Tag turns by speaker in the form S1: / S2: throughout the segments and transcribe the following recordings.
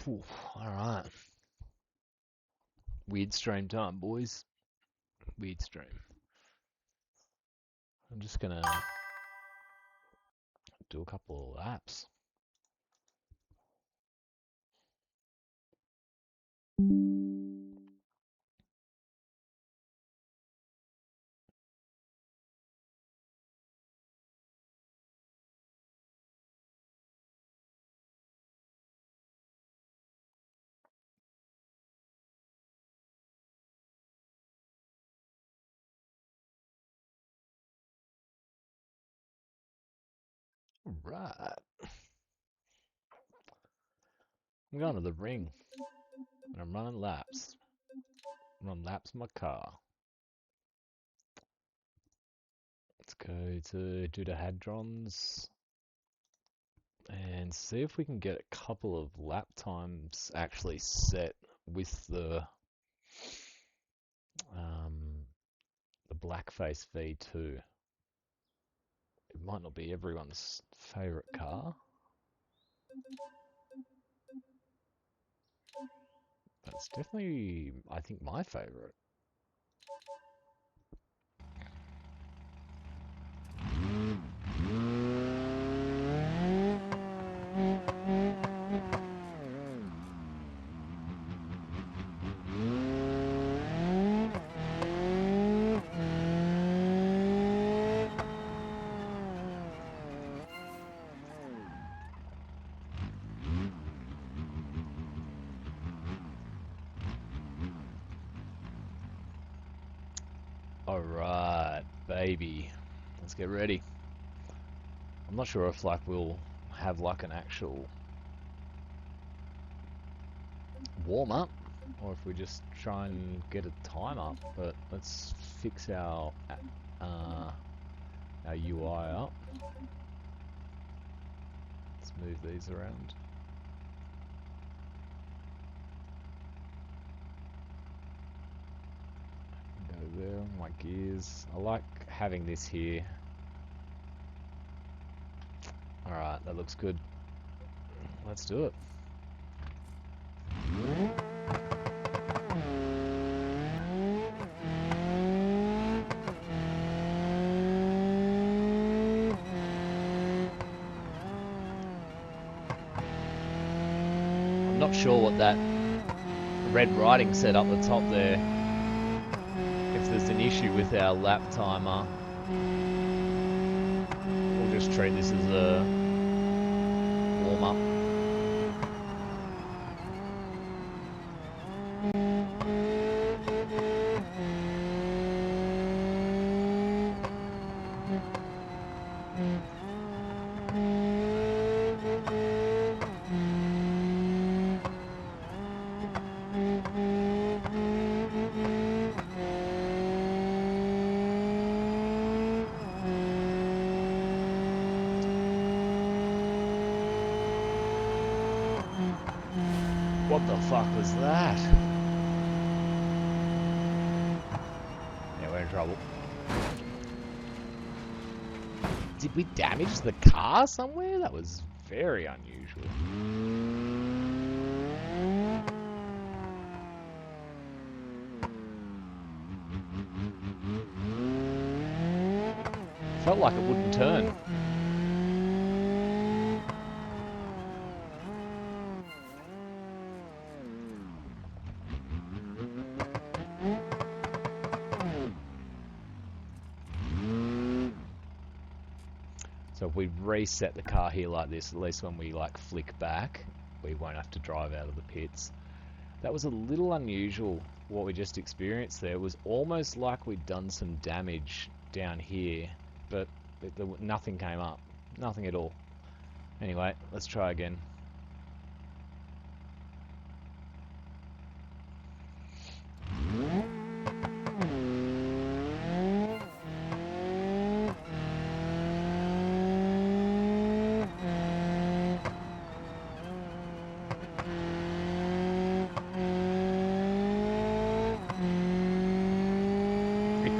S1: Phew, all right. Weird stream time, boys. Weird stream. I'm just gonna do a couple of laps. Right. I'm going to the ring and I'm running laps. I'm running laps in my car. Let's go to do the hadrons and see if we can get a couple of lap times actually set with the Blackface V2. It might not be everyone's favorite car. That's definitely, I think, my favorite. Alright, baby. Let's get ready. I'm not sure if like we'll have like an actual warm up or if we just try and get a time up, but let's fix our UI up. Let's move these around. Go there, my gears. I like having this here. Alright, that looks good. Let's do it. I'm not sure what that red writing said up the top there. If there's an issue with our lap timer, we'll just treat this as a warm-up. What the fuck was that? Yeah, we're in trouble. Did we damage the car somewhere? That was very unusual. Felt like it wouldn't turn. So if we reset the car here like this, at least when we like flick back, we won't have to drive out of the pits. That was a little unusual, what we just experienced there. It was almost like we'd done some damage down here, but nothing came up. Nothing at all. Anyway, let's try again.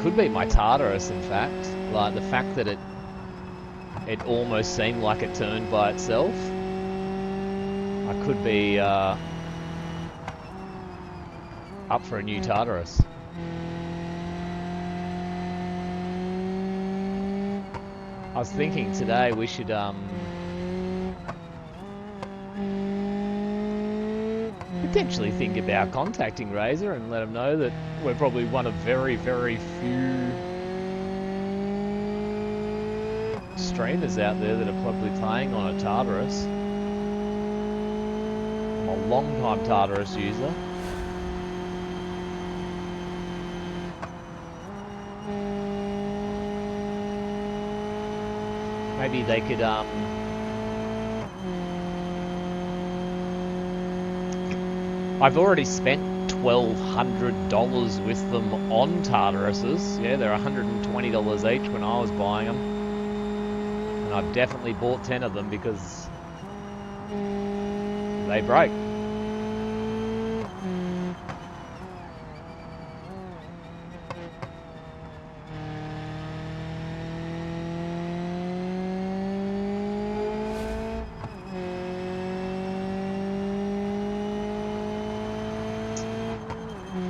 S1: Could be my Tartarus, in fact. Like the fact that it almost seemed like it turned by itself. I could be up for a new Tartarus. I was thinking today we should potentially think about contacting Razor and let them know that we're probably one of very, very few streamers out there that are probably playing on a Tartarus. I'm a long-time Tartarus user. Maybe they could I've already spent $1,200 with them on Tartaruses. Yeah, they're $120 each when I was buying them. And I've definitely bought 10 of them because they break.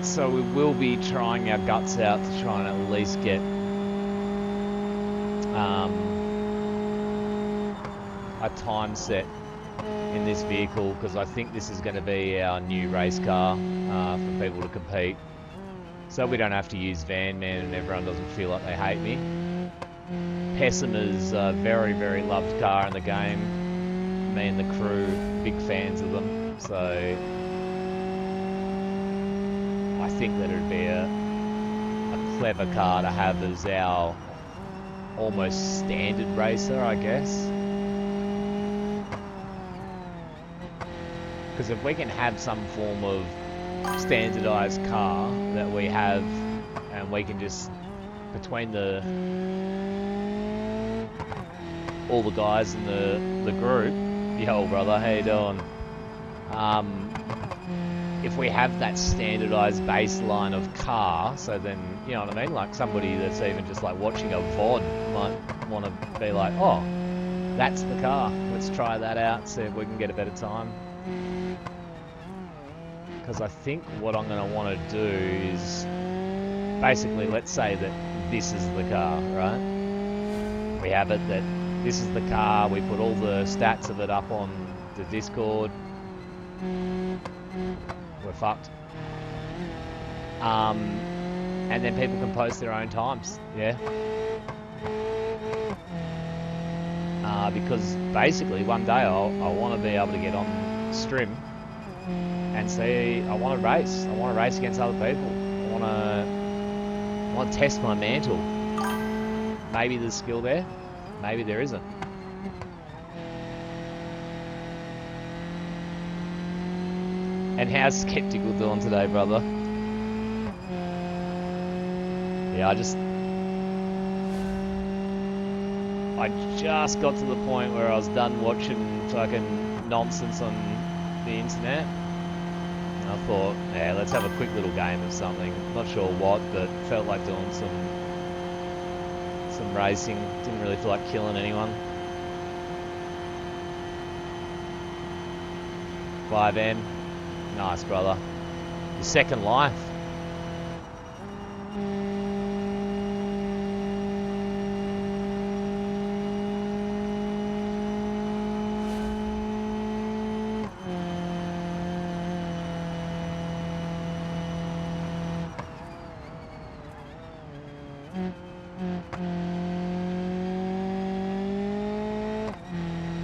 S1: So we will be trying our guts out to try and at least get a time set in this vehicle, because I think this is going to be our new race car for people to compete. So we don't have to use Van Man and everyone doesn't feel like they hate me. Pessimi's a very, very loved car in the game. Me and the crew, big fans of them. So I think that it'd be a clever car to have as our almost standard racer, I guess. Because if we can have some form of standardized car that we have, and we can just, between all the guys in the group, yo brother, how you doing? If we have that standardized baseline of car, so then, you know what I mean? Like somebody that's even just like watching a VOD might want to be like, oh, that's the car. Let's try that out, see if we can get a better time. Because I think what I'm going to want to do is basically, let's say that this is the car, right? We have it that this is the car. We put all the stats of it up on the Discord. We're fucked. And then people can post their own times, yeah? Because basically one day I want to be able to get on Strim and see, I want to race. I want to race against other people. I want to test my mantle. Maybe there's skill there, maybe there isn't. And how's Skeptical doing today, brother? Yeah, I just got to the point where I was done watching fucking nonsense on the internet. And I thought, yeah, let's have a quick little game of something. Not sure what, but felt like doing some racing. Didn't really feel like killing anyone. 5M. Nice, brother. Your second life.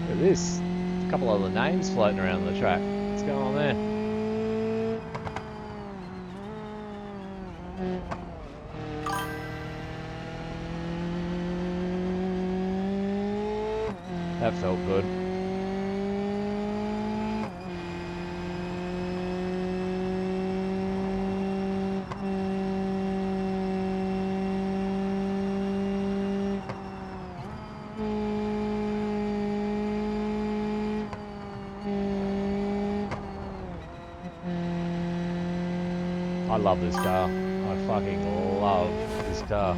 S1: Look at this. A couple other names floating around the track. What's going on there? That felt good. I love this car. I fucking love this car.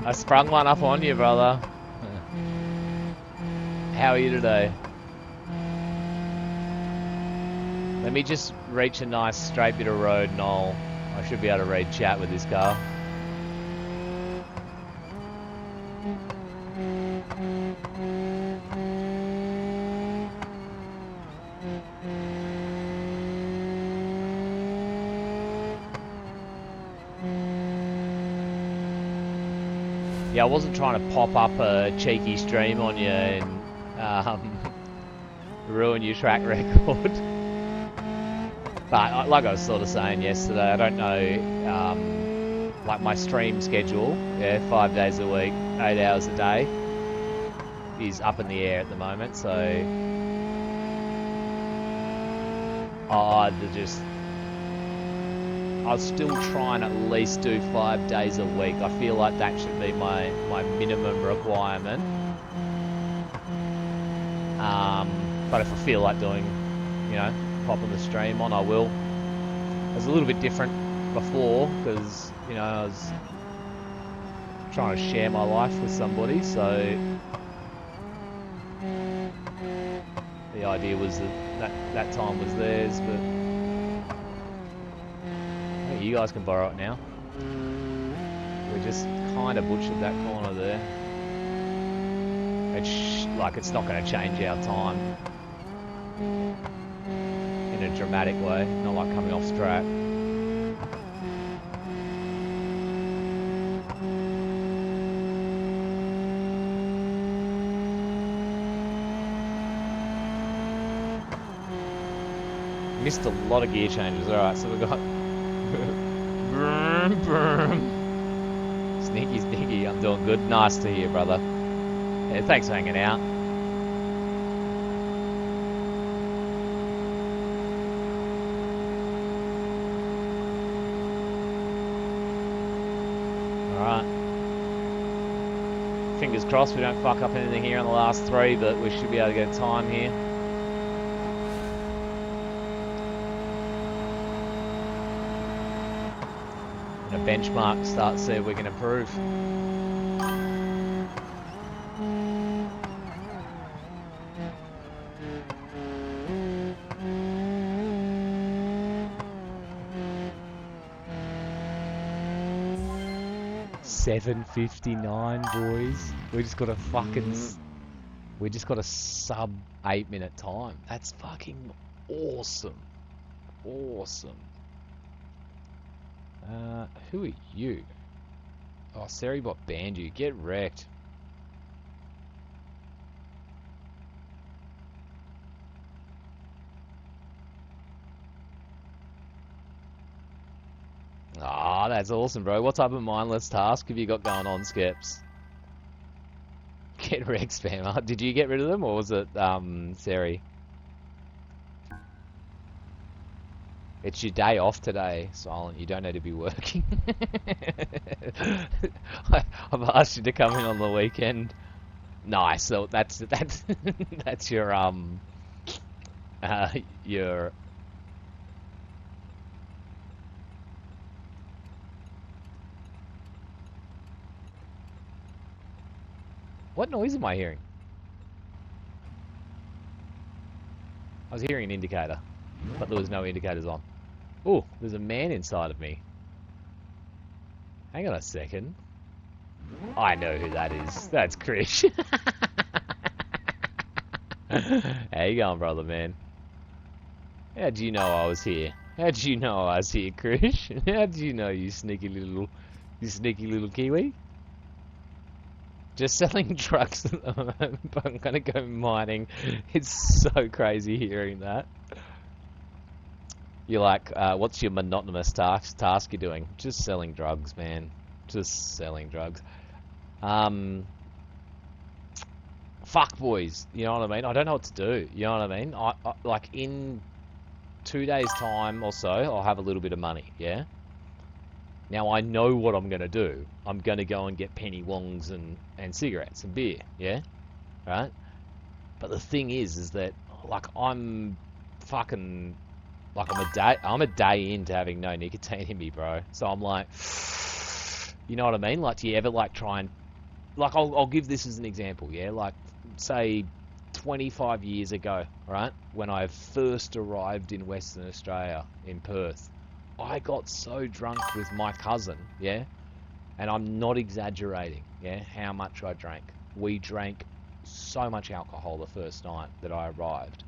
S1: I sprung one up on you, brother. How are you today? Let me just reach a nice straight bit of road and I should be able to read chat with this car. Yeah, I wasn't trying to pop up a cheeky stream on you and ruin your track record. But like I was sort of saying yesterday, I don't know, like my stream schedule, yeah, 5 days a week, 8 hours a day, is up in the air at the moment. So I'll still try and at least do 5 days a week. I feel like that should be my minimum requirement. But if I feel like doing, you know, popping the stream on, I will. It was a little bit different before because, you know, I was trying to share my life with somebody, so the idea was that time was theirs, but hey, you guys can borrow it now. We just kind of butchered that corner there. It's not going to change our time in a dramatic way, not like coming off track. Missed a lot of gear changes. Alright, so we've got Vroom, vroom. Sneaky, sneaky. I'm doing good. Nice to hear, brother. Yeah, thanks for hanging out. Alright. Fingers crossed we don't fuck up anything here on the last three, but we should be able to get time here. And a benchmark start to see if we can improve. $7:59, boys. We just got a fucking... We just got a sub 8 minute time. That's fucking awesome. Awesome. Who are you? Oh, Seribot banned you. Get wrecked. Ah, that's awesome, bro. What type of mindless task have you got going on, Skeps? Get wrecked, spammer. Did you get rid of them, or was it, Seri? It's your day off today, Silent. You don't need to be working. I've asked you to come in on the weekend. Nice. So that's that's your. What noise am I hearing? I was hearing an indicator, but there was no indicators on. Oh, there's a man inside of me. Hang on a second. I know who that is. That's Krish. How you going, brother, man? How'd you know I was here? How'd you know I was here, Krish? How'd you know, you sneaky little Kiwi? Just selling drugs at the moment, but I'm gonna go mining. It's so crazy hearing that. You're like, what's your monotonous task you're doing? Just selling drugs, man. Just selling drugs. Fuck, boys. You know what I mean? I don't know what to do. You know what I mean? I like, in 2 days' time or so, I'll have a little bit of money, yeah? Now, I know what I'm going to do. I'm going to go and get penny wongs and cigarettes and beer, yeah? Right? But the thing is that, like, I'm fucking... Like, I'm a day into having no nicotine in me, bro. So I'm like... You know what I mean? Like, do you ever, like, try and... Like, I'll give this as an example, yeah? Like, say, 25 years ago, right? When I first arrived in Western Australia, in Perth, I got so drunk with my cousin, yeah? And I'm not exaggerating, yeah, how much I drank. We drank so much alcohol the first night that I arrived.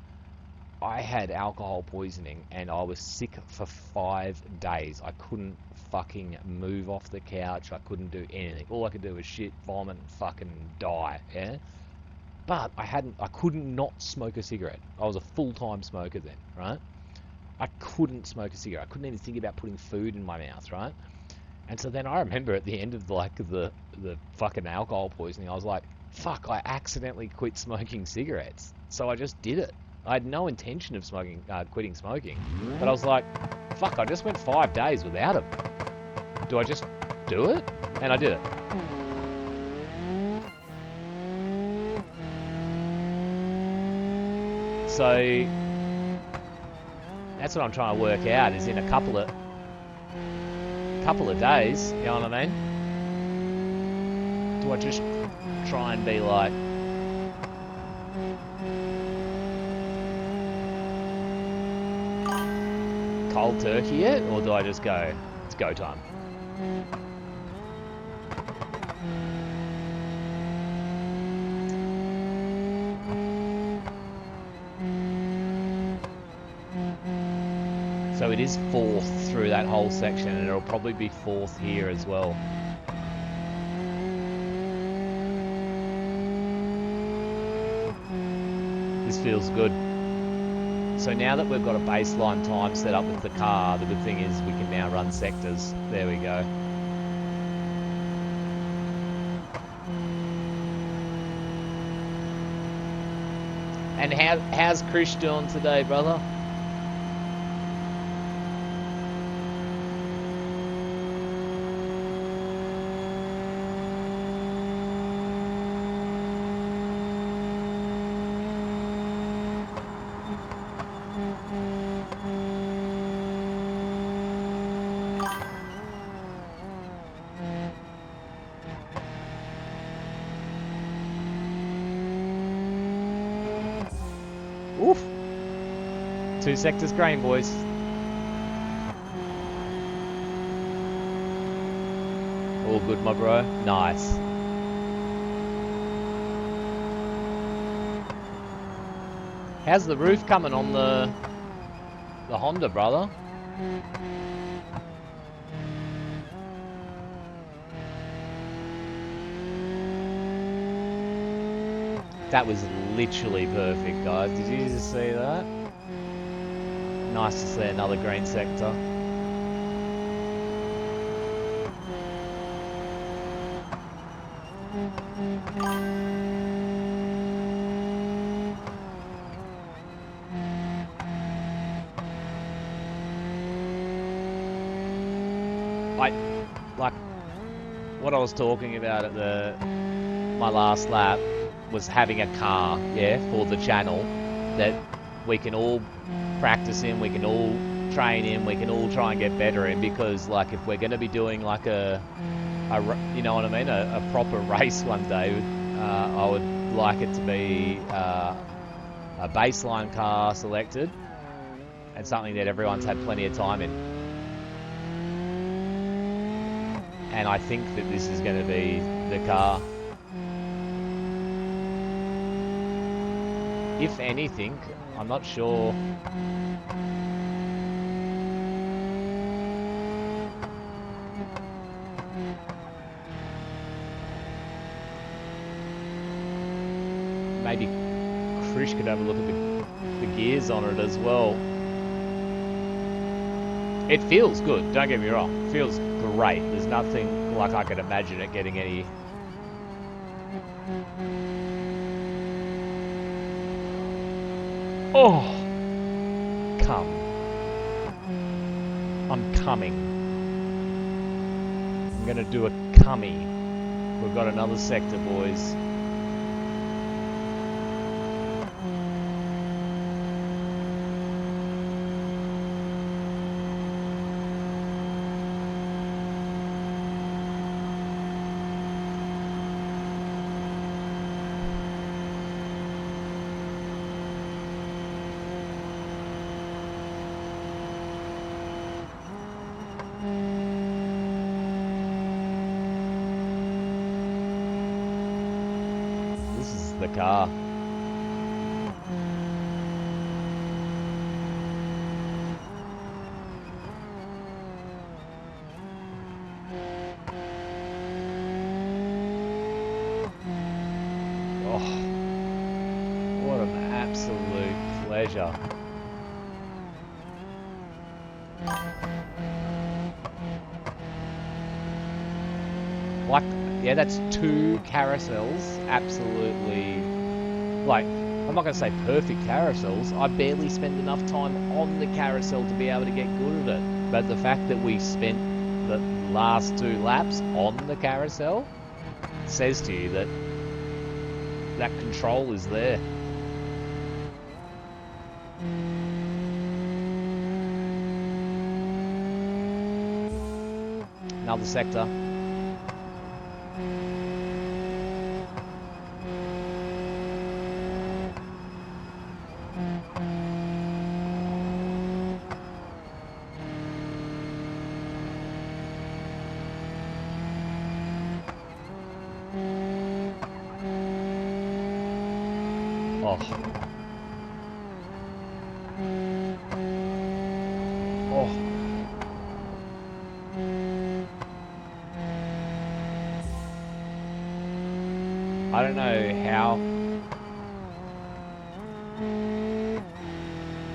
S1: I had alcohol poisoning and I was sick for 5 days. I couldn't fucking move off the couch. I couldn't do anything. All I could do was shit, vomit, and fucking die, yeah? But I couldn't not smoke a cigarette. I was a full-time smoker then, right? I couldn't smoke a cigarette. I couldn't even think about putting food in my mouth, right? And so then I remember at the end of like the fucking alcohol poisoning, I was like, fuck, I accidentally quit smoking cigarettes. So I just did it. I had no intention of quitting smoking. But I was like, fuck, I just went 5 days without it. Do I just do it? And I did it. So that's what I'm trying to work out, is in a couple of days, you know what I mean? Do I just try and be like, cold turkey it, or do I just go, it's go time? So it is 4th through that whole section, and it'll probably be 4th here as well. This feels good. So now that we've got a baseline time set up with the car, the good thing is we can now run sectors. There we go. And how's Krish doing today, brother? Oof. 2 sectors green, boys. All good, my bro. Nice. How's the roof coming on the Honda, brother? That was literally perfect, guys. Did you just see that? Nice to see another green sector. Like what I was talking about at my last lap was having a car, yeah, for the channel that we can all practice in, we can all train in, we can all try and get better in, because like if we're going to be doing like a you know what I mean, a proper race one day, I would like it to be a baseline car selected and something that everyone's had plenty of time in. And I think that this is going to be the car. If anything, I'm not sure. Maybe Krish could have a look at the gears on it as well. It feels good, don't get me wrong. It feels great. There's nothing like I could imagine it getting any... Oh! Come. I'm coming. I'm gonna do a cummy. We've got another sector, boys. the car. Oh, what an absolute pleasure. Like, yeah, that's 2 carousels. Absolutely, like, I'm not going to say perfect carousels. I barely spend enough time on the carousel to be able to get good at it. But the fact that we spent the last 2 laps on the carousel says to you that that control is there. Another sector. Oh. Oh. I don't know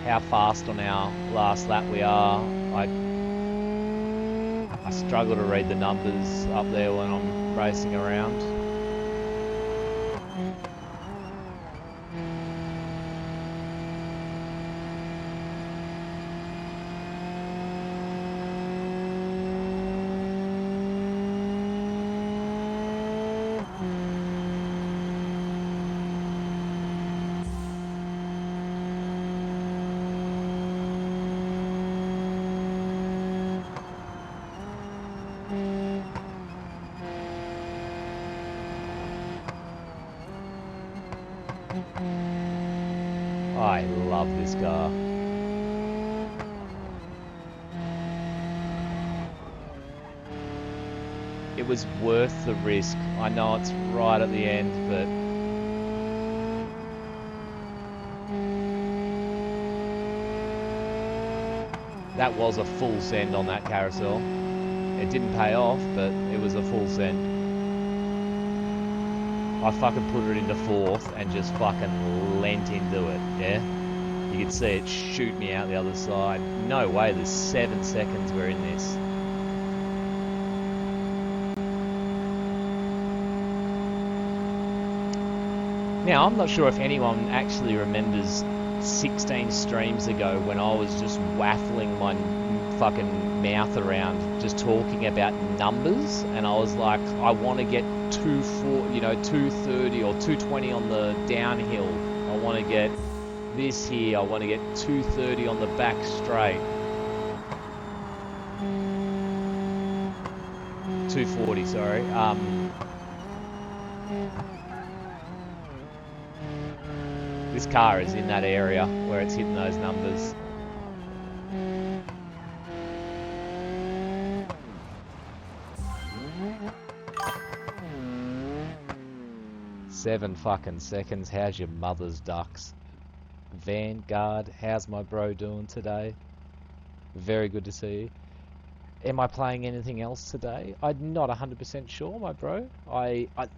S1: how fast on our last lap we are. I struggle to read the numbers up there when I'm racing around. I love this car. It was worth the risk. I know it's right at the end, but that was a full send on that carousel. It didn't pay off, but it was a full send. I fucking put it into 4th and just fucking lent into it, yeah? You could see it shoot me out the other side. No way, there's 7 seconds we're in this. Now, I'm not sure if anyone actually remembers 16 streams ago when I was just waffling my fucking mouth around just talking about numbers, and I was like, I want to get 230 or 220 on the downhill. I want to get this here. I want to get 230 on the back straight. 240, sorry. This car is in that area where it's hitting those numbers. Seven fucking seconds. How's your mother's ducks? Vanguard, how's my bro doing today? Very good to see you. Am I playing anything else today? I'm not 100% sure, my bro.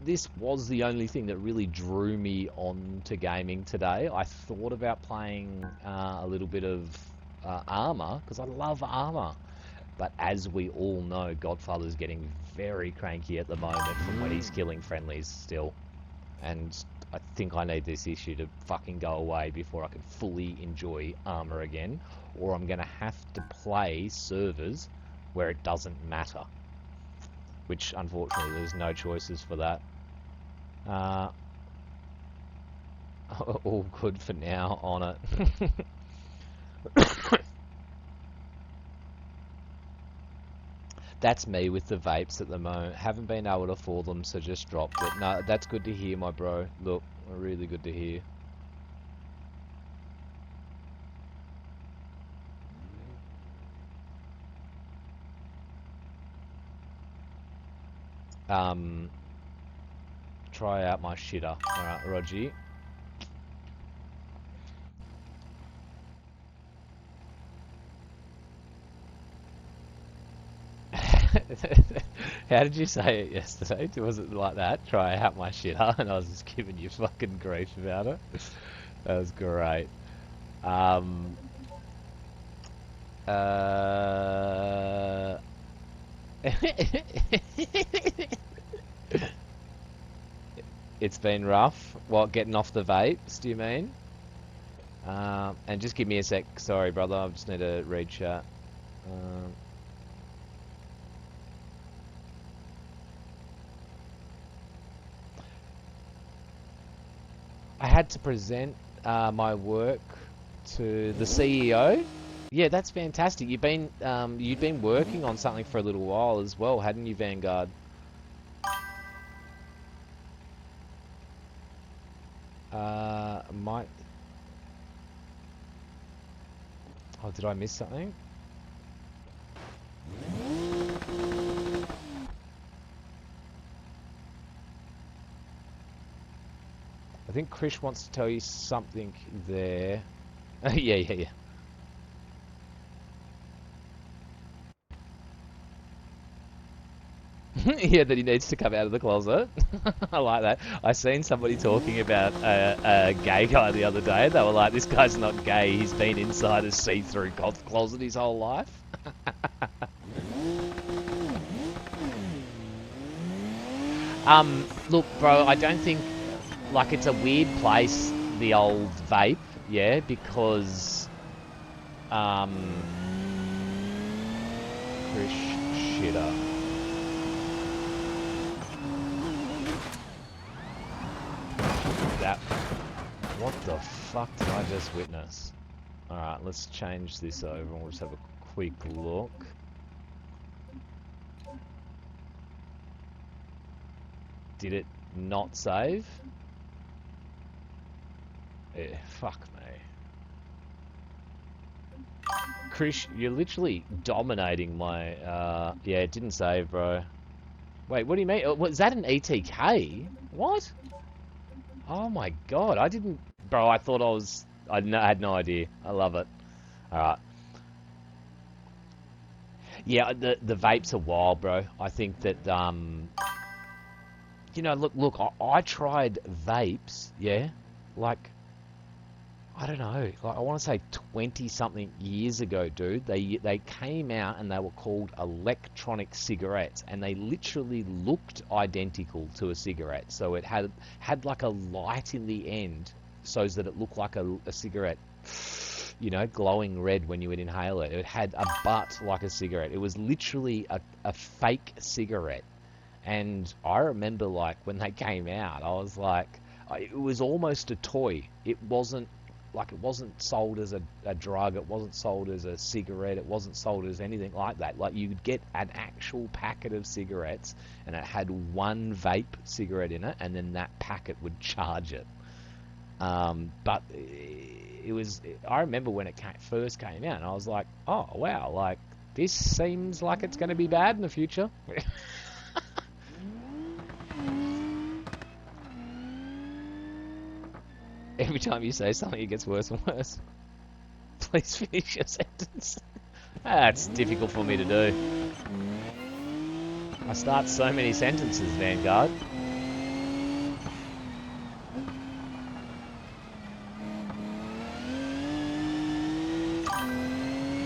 S1: This was the only thing that really drew me on to gaming today. I thought about playing a little bit of Armour, because I love Armour. But as we all know, Godfather's getting very cranky at the moment from when he's killing friendlies still. And I think I need this issue to fucking go away before I can fully enjoy Armour again. Or I'm going to have to play servers where it doesn't matter. Which, unfortunately, there's no choices for that. All good for now on it. That's me with the vapes at the moment. Haven't been able to afford them, so just dropped it. No, that's good to hear, my bro. Look, really good to hear. try out my shitter. Alright, Roger. How did you say it yesterday? Was it like that? Try out my shitter, and I was just giving you fucking grief about it. That was great. Um, uh, it's been rough. What, getting off the vapes, do you mean? And just give me a sec. Sorry, brother. I just need to read chat. Um, I had to present my work to the CEO. Yeah, that's fantastic. You've been working on something for a little while as well, hadn't you, Vanguard? Might. Oh, did I miss something? I think Krish wants to tell you something there. Yeah. Yeah, that he needs to come out of the closet. I like that. I seen somebody talking about a gay guy the other day. They were like, "This guy's not gay. He's been inside a see-through closet his whole life." Look, bro, I don't think like it's a weird place, the old vape, yeah, because Krish shitter. That. What the fuck did I just witness? Alright, let's change this over and we'll just have a quick look. Did it not save? Yeah, fuck me. Krish, you're literally dominating my, yeah, it didn't save, bro. Wait, what do you mean? Was that an ETK? What? Oh my god, I didn't... Bro, I thought I had no idea. I love it. Alright. Yeah, the vapes are wild, bro. I think that, you know, look, I tried vapes, yeah? Like, I don't know, like I want to say 20-something years ago, dude. They came out and they were called electronic cigarettes, and they literally looked identical to a cigarette. So it had like a light in the end, so that it looked like a cigarette, you know, glowing red when you would inhale it. It had a butt like a cigarette. It was literally a fake cigarette. And I remember, like, when they came out, I was like, it was almost a toy. It wasn't sold as a drug. It wasn't sold as a cigarette. It wasn't sold as anything like that. Like, you could get an actual packet of cigarettes, and it had one vape cigarette in it, and then that packet would charge it. But it was. I remember when it first came out, and I was like, oh wow, like this seems like it's going to be bad in the future. Every time you say something, it gets worse and worse. Please finish your sentence. That's difficult for me to do. I start so many sentences, Vanguard.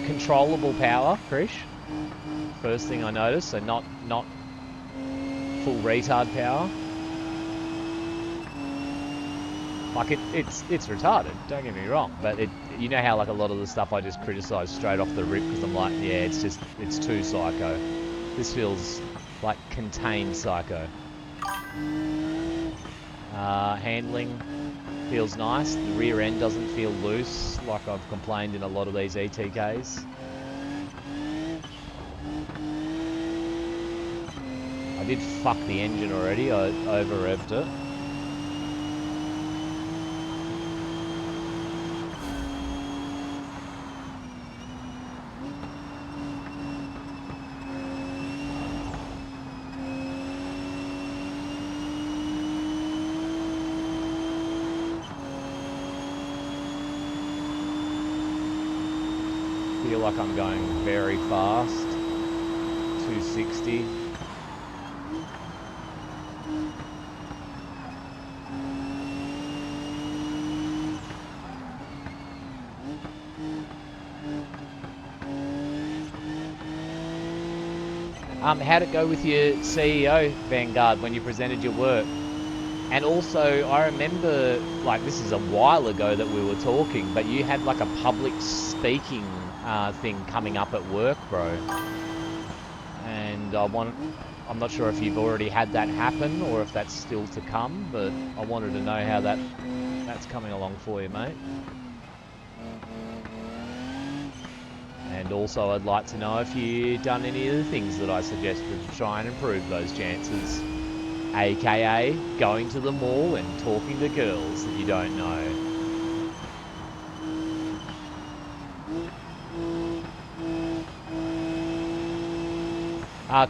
S1: Controllable power, Krish. First thing I noticed, so not full retard power. Like it's retarded, don't get me wrong, but you know how like a lot of the stuff I just criticise straight off the rip because I'm like, yeah, it's too psycho. This feels like contained psycho. Handling feels nice. The rear end doesn't feel loose like I've complained in a lot of these ETKs. I did fuck the engine already. I over-revved it. feel like I'm going very fast. 260. How'd it go with your CEO, Vanguard, when you presented your work? And also, I remember, like, this is a while ago that we were talking, but you had like a public speaking thing coming up at work, bro. And I'm not sure if you've already had that happen or if that's still to come, but I wanted to know how that's coming along for you, mate. And also, I'd like to know if you've done any of the things that I suggested to try and improve those chances. AKA going to the mall and talking to girls that you don't know.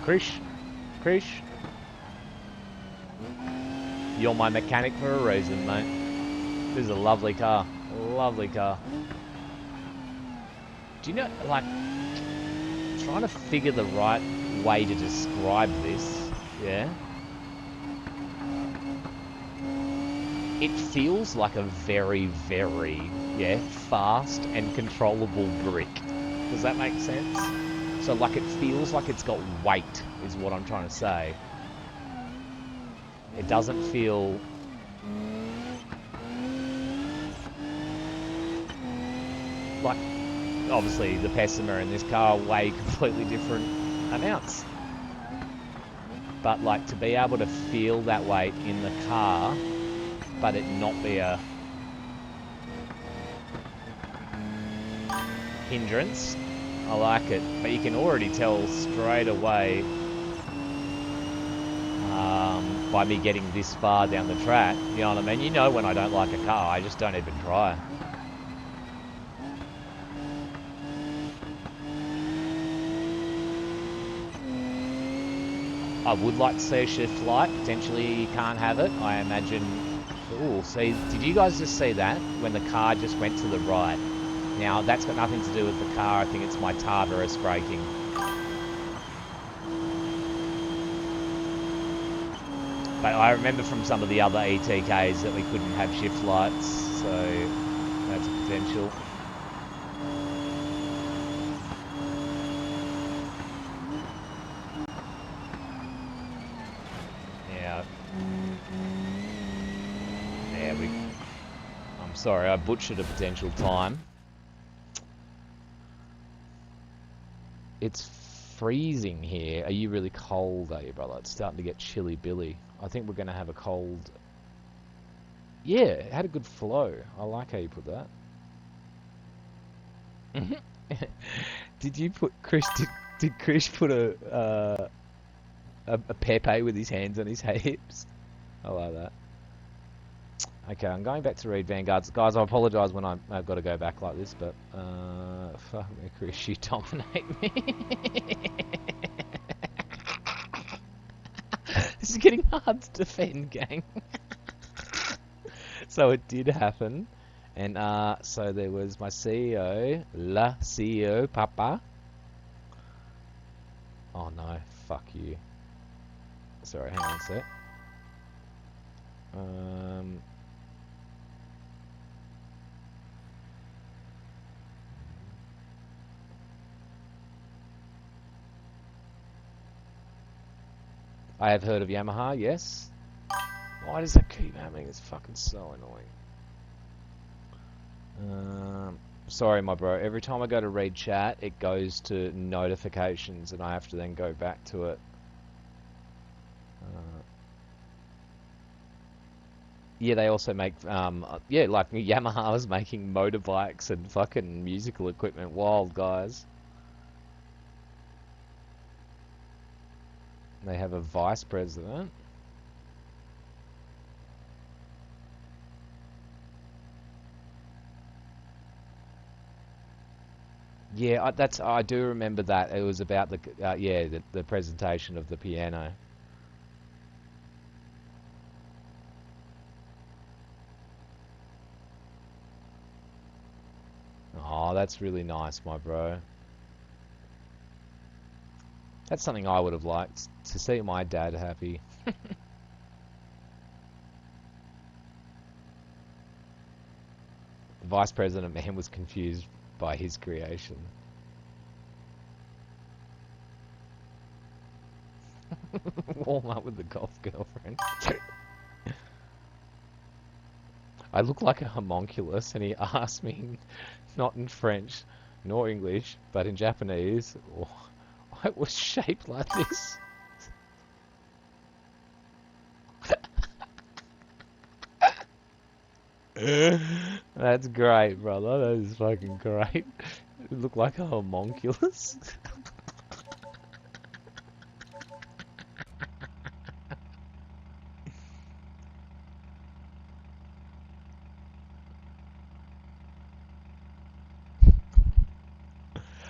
S1: Krish, you're my mechanic for a reason, mate. This is a lovely car. Lovely car. Do you know, like, trying to figure the right way to describe this, yeah? It feels like a very, very, yeah, fast and controllable brick. Does that make sense? So, like, it feels like it's got weight, is what I'm trying to say. It doesn't feel... like, obviously, the Pessima and this car weigh completely different amounts. But, like, to be able to feel that weight in the car, but it not be a hindrance, I like it. But you can already tell straight away by me getting this far down the track, you know what I mean? You know when I don't like a car, I just don't even try. I would like to see a shift light. Potentially you can't have it. I imagine... Ooh, see, did you guys just see that? When the car just went to the right. Now, that's got nothing to do with the car. I think it's my Tartarus braking. But I remember from some of the other ETKs that we couldn't have shift lights, so that's a potential. Yeah. Yeah, I'm sorry, I butchered a potential time. It's freezing here. Are you really cold, are you, brother? It's starting to get chilly billy. I think we're going to have a cold... Yeah, it had a good flow. I like how you put that. Did you put... did Krish put a Pepe with his hands on his hips? I like that. Okay, I'm going back to read Vanguards. Guys, I apologise when I've got to go back like this, but... fuck me, Krish, you dominate me. This is getting hard to defend, gang. So it did happen. And so there was my CEO, La CEO, Papa. Oh no, fuck you. Sorry, hang on a sec. I have heard of Yamaha, yes. Why does that keep happening? It's fucking so annoying. Sorry, my bro. Every time I go to read chat, it goes to notifications, and I have to then go back to it. Yeah, they also make, yeah, like Yamaha's making motorbikes and fucking musical equipment. Wild, guys. They have a vice president. Yeah, I do remember that. It was about the yeah, the presentation of the piano. Oh, that's really nice, my bro. That's something I would have liked, to see my dad happy. The vice president man was confused by his creation. Warm up with the golf girlfriend. I look like a homunculus, and he asked me, not in French nor English, but in Japanese, why it was shaped like this. That's great, brother. That is fucking great. You look like a homunculus.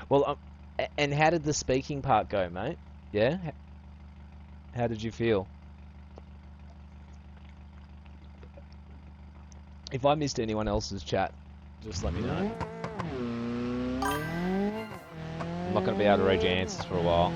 S1: Well, and how did the speaking part go, mate? Yeah? How did you feel? If I missed anyone else's chat, just let me know. I'm not going to be able to read your answers for a while.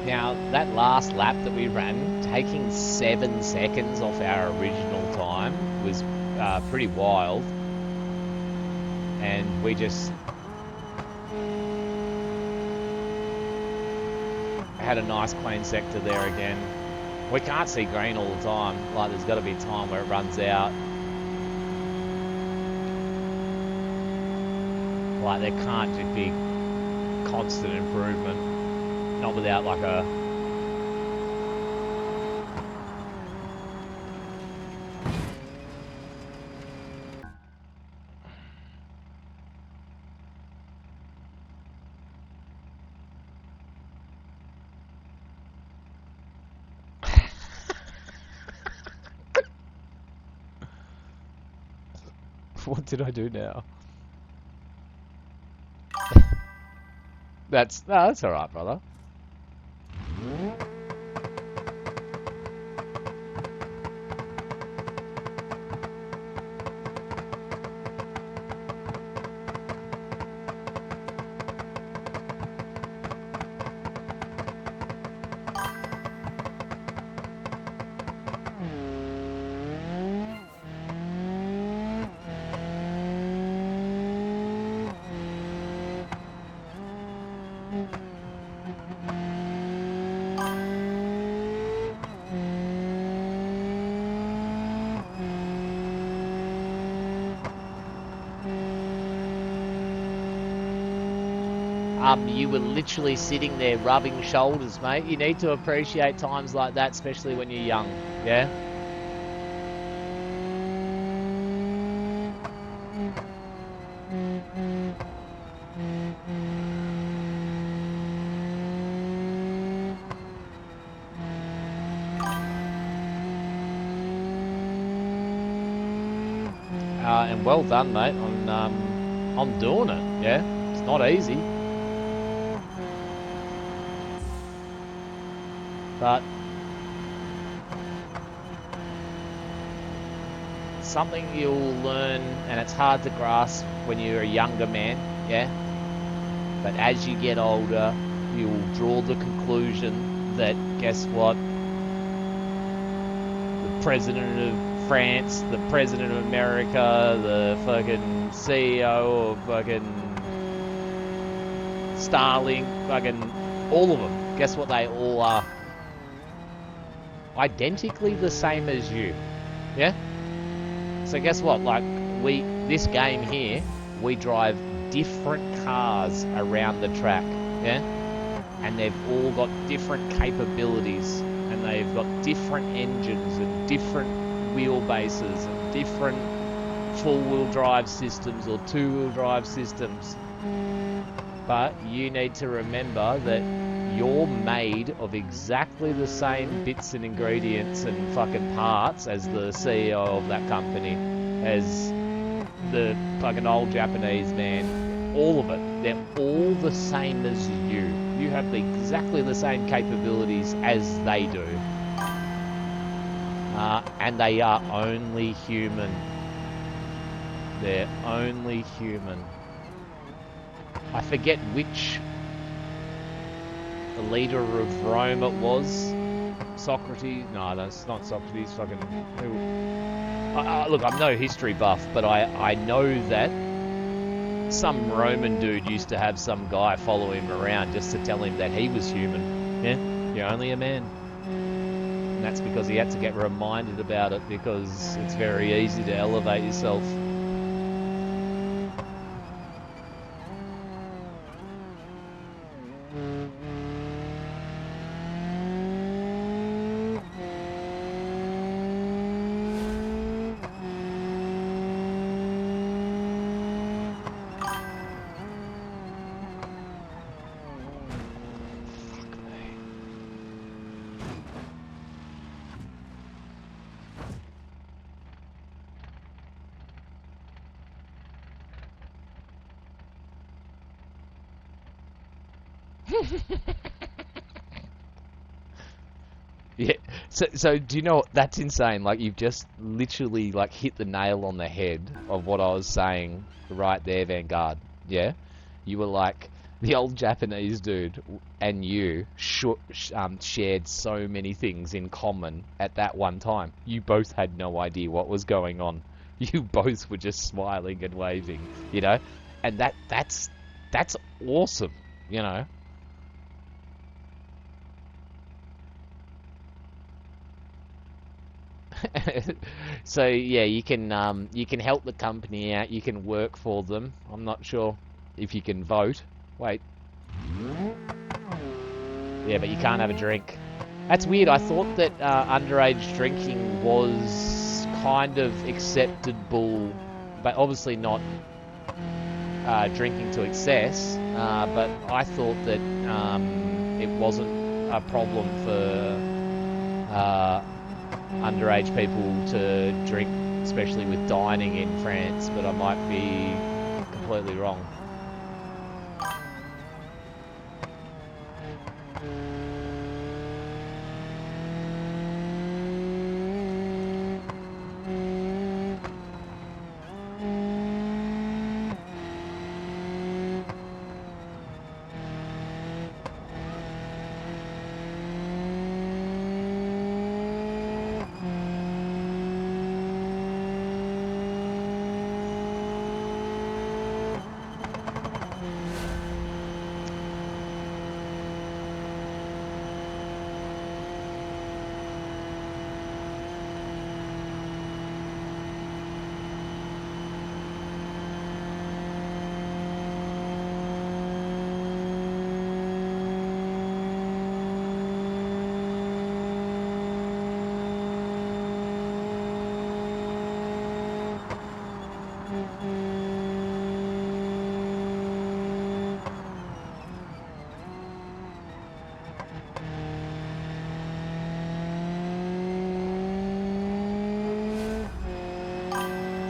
S1: Now, that last lap that we ran, taking 7 seconds off our original time, was pretty wild. And we just had a nice clean sector there again. We can't see green all the time. Like, there's got to be a time where it runs out. Like, there can't just be constant improvement. Not without like a... What did I do now? That's alright, brother. You were literally sitting there rubbing shoulders, mate. You need to appreciate times like that, especially when you're young, yeah? And well done, mate, on doing it, yeah? It's not easy. But something you'll learn, and it's hard to grasp when you're a younger man, yeah? But as you get older, you'll draw the conclusion that, guess what? The President of France, the President of America, the fucking CEO of fucking Starlink, fucking all of them, guess what they all are? Identically the same as you, yeah? So guess what, like, this game here, we drive different cars around the track, yeah? And they've all got different capabilities, and they've got different engines and different wheelbases and different four-wheel drive systems or two-wheel drive systems. But you need to remember that you're made of exactly the same bits and ingredients and fucking parts as the CEO of that company, as the fucking old Japanese man. All of it. They're all the same as you. You have exactly the same capabilities as they do. And they are only human. They're only human. I forget which leader of Rome it was. Socrates? No, that's not Socrates. Fucking look, I'm no history buff, but I know that some Roman dude used to have some guy follow him around just to tell him that he was human. Yeah, you're only a man. And that's because he had to get reminded about it, because it's very easy to elevate yourself. Yeah. So do you know what? That's insane. Like, you've just literally like hit the nail on the head of what I was saying right there, Vanguard. Yeah, you were like, the old Japanese dude and you shared so many things in common at that one time. You both had no idea what was going on. You both were just smiling and waving, you know, and that's awesome, you know. So yeah, you can help the company out. You can work for them. I'm not sure if you can vote. Wait, yeah, but you can't have a drink. That's weird. I thought that underage drinking was kind of acceptable, but obviously not drinking to excess. But I thought that it wasn't a problem for underage people to drink, especially with dining in France, but I might be completely wrong.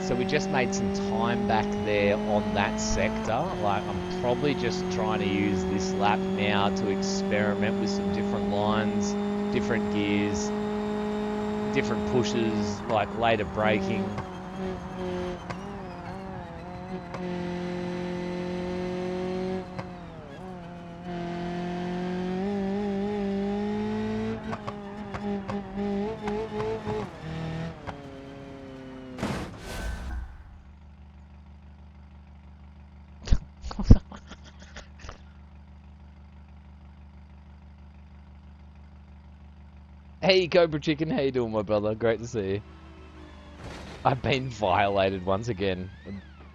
S1: So we just made some time back there on that sector. Like, I'm probably just trying to use this lap now to experiment with some different lines, different gears, different pushes, like later braking. Hey, Cobra Chicken, how you doing, my brother? Great to see you. I've been violated once again.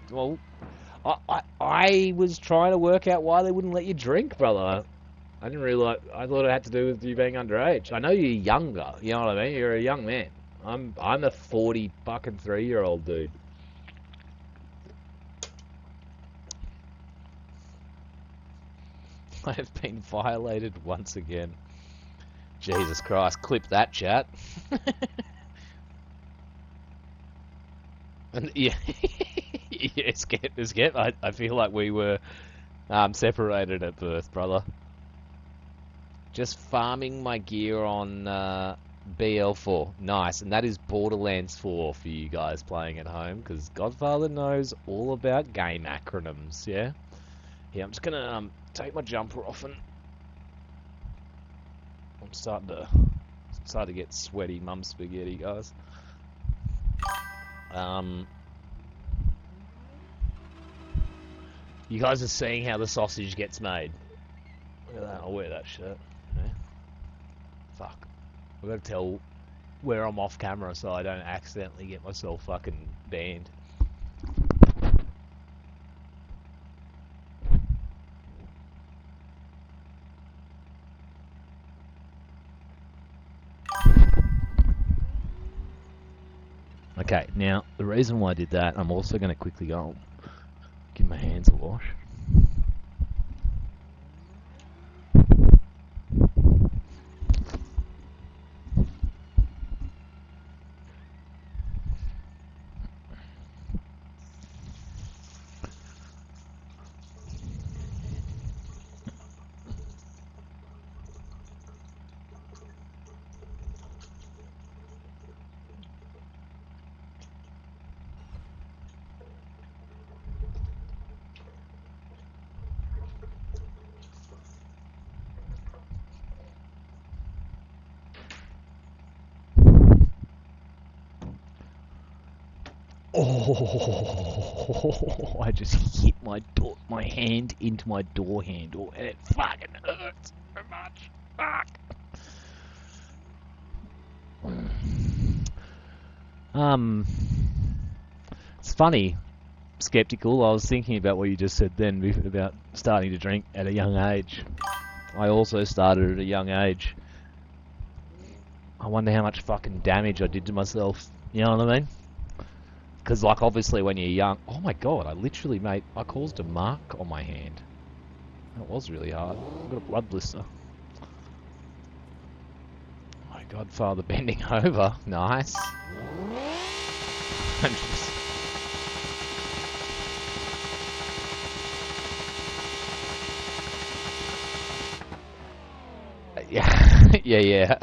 S1: Well, I was trying to work out why they wouldn't let you drink, brother. I didn't realize. I thought it had to do with you being underage. I know you're younger. You know what I mean? You're a young man. I'm a 40 fucking 3-year-old dude. I have been violated once again. Jesus Christ! Clip that, chat. And yeah, yeah, Skep. I feel like we were separated at birth, brother. Just farming my gear on BL4. Nice, and that is Borderlands 4 for you guys playing at home, because Godfather knows all about game acronyms, yeah? Yeah, I'm just gonna take my jumper off, and I'm starting to get sweaty mum spaghetti, guys. You guys are seeing how the sausage gets made. Look at that, I'll wear that shirt. Yeah. Fuck. I've got to tell where I'm off camera so I don't accidentally get myself fucking banned. Okay, now, the reason why I did that, I'm also going to quickly go give my hands a wash. Oh, I just hit my hand into my door handle, and it fucking hurts so much. Fuck. It's funny, skeptical. I was thinking about what you just said then about starting to drink at a young age. I also started at a young age. I wonder how much fucking damage I did to myself. You know what I mean? Because, like, obviously when you're young... Oh my god, I caused a mark on my hand. That was really hard. I've got a blood blister. My godfather bending over. Nice. Yeah, yeah.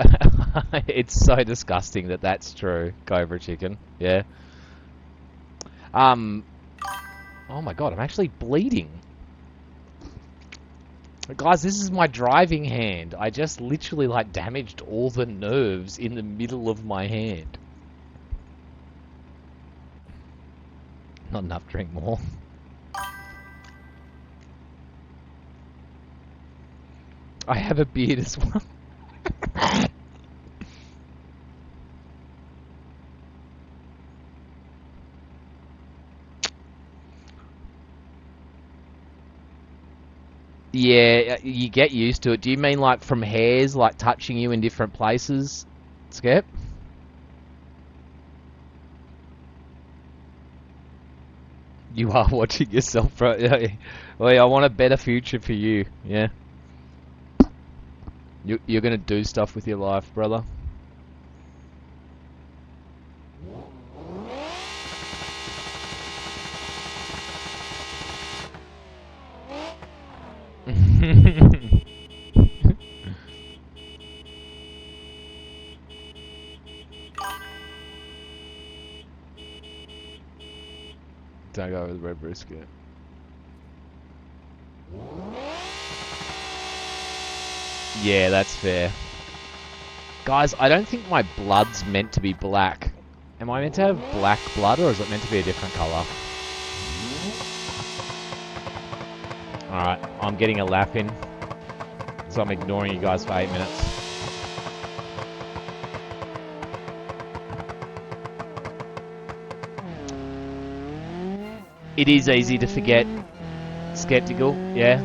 S1: It's so disgusting that that's true. Cobra chicken. Yeah. Oh my god, I'm actually bleeding. Guys, this is my driving hand. I just literally, like, damaged all the nerves in the middle of my hand. Not enough, drink more. I have a beard as well. Yeah, you get used to it. Do you mean like from hairs, like touching you in different places, Skep? You are watching yourself, bro. Well, I want a better future for you, yeah? You're gonna do stuff with your life, brother. Don't go with red brisket. Yeah, that's fair. Guys, I don't think my blood's meant to be black. Am I meant to have black blood, or is it meant to be a different colour? Alright, I'm getting a lap in. So I'm ignoring you guys for 8 minutes. it is easy to forget skeptical, yeah.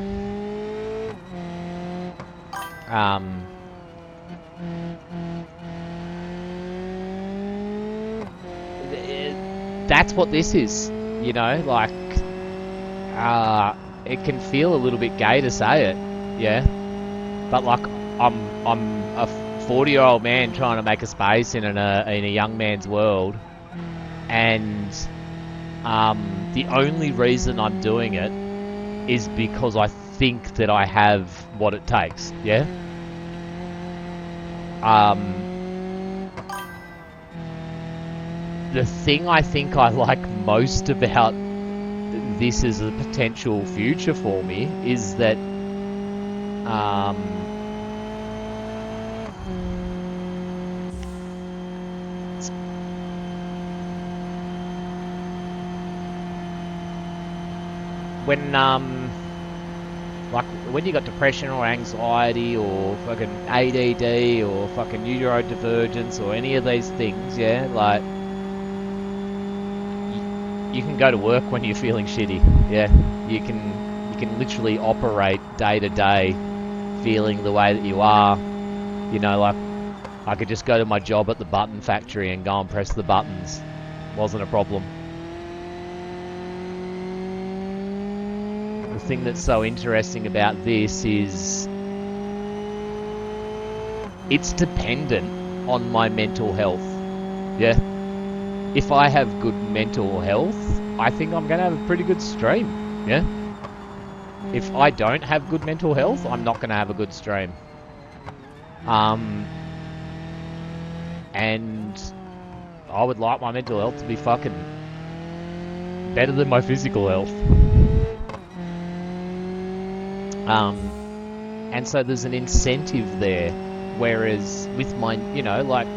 S1: That's what this is, you know, like, it can feel a little bit gay to say it, yeah, but like, I'm a 40-year-old man trying to make a space in a young man's world, and the only reason I'm doing it is because I think that I have what it takes, yeah. The thing I think I like most about this as a potential future for me is that when like when you got depression or anxiety or fucking ADD or fucking neurodivergence or any of these things, yeah, like you can go to work when you're feeling shitty, yeah. You can literally operate day to day feeling the way that you are, you know, like I could just go to my job at the button factory and go and press the buttons. Wasn't a problem. The thing that's so interesting about this is it's dependent on my mental health, yeah. If I have good mental health, I think I'm going to have a pretty good stream, yeah. If I don't have good mental health, I'm not going to have a good stream. And I would like my mental health to be fucking better than my physical health. And so there's an incentive there, whereas with my, you know, like,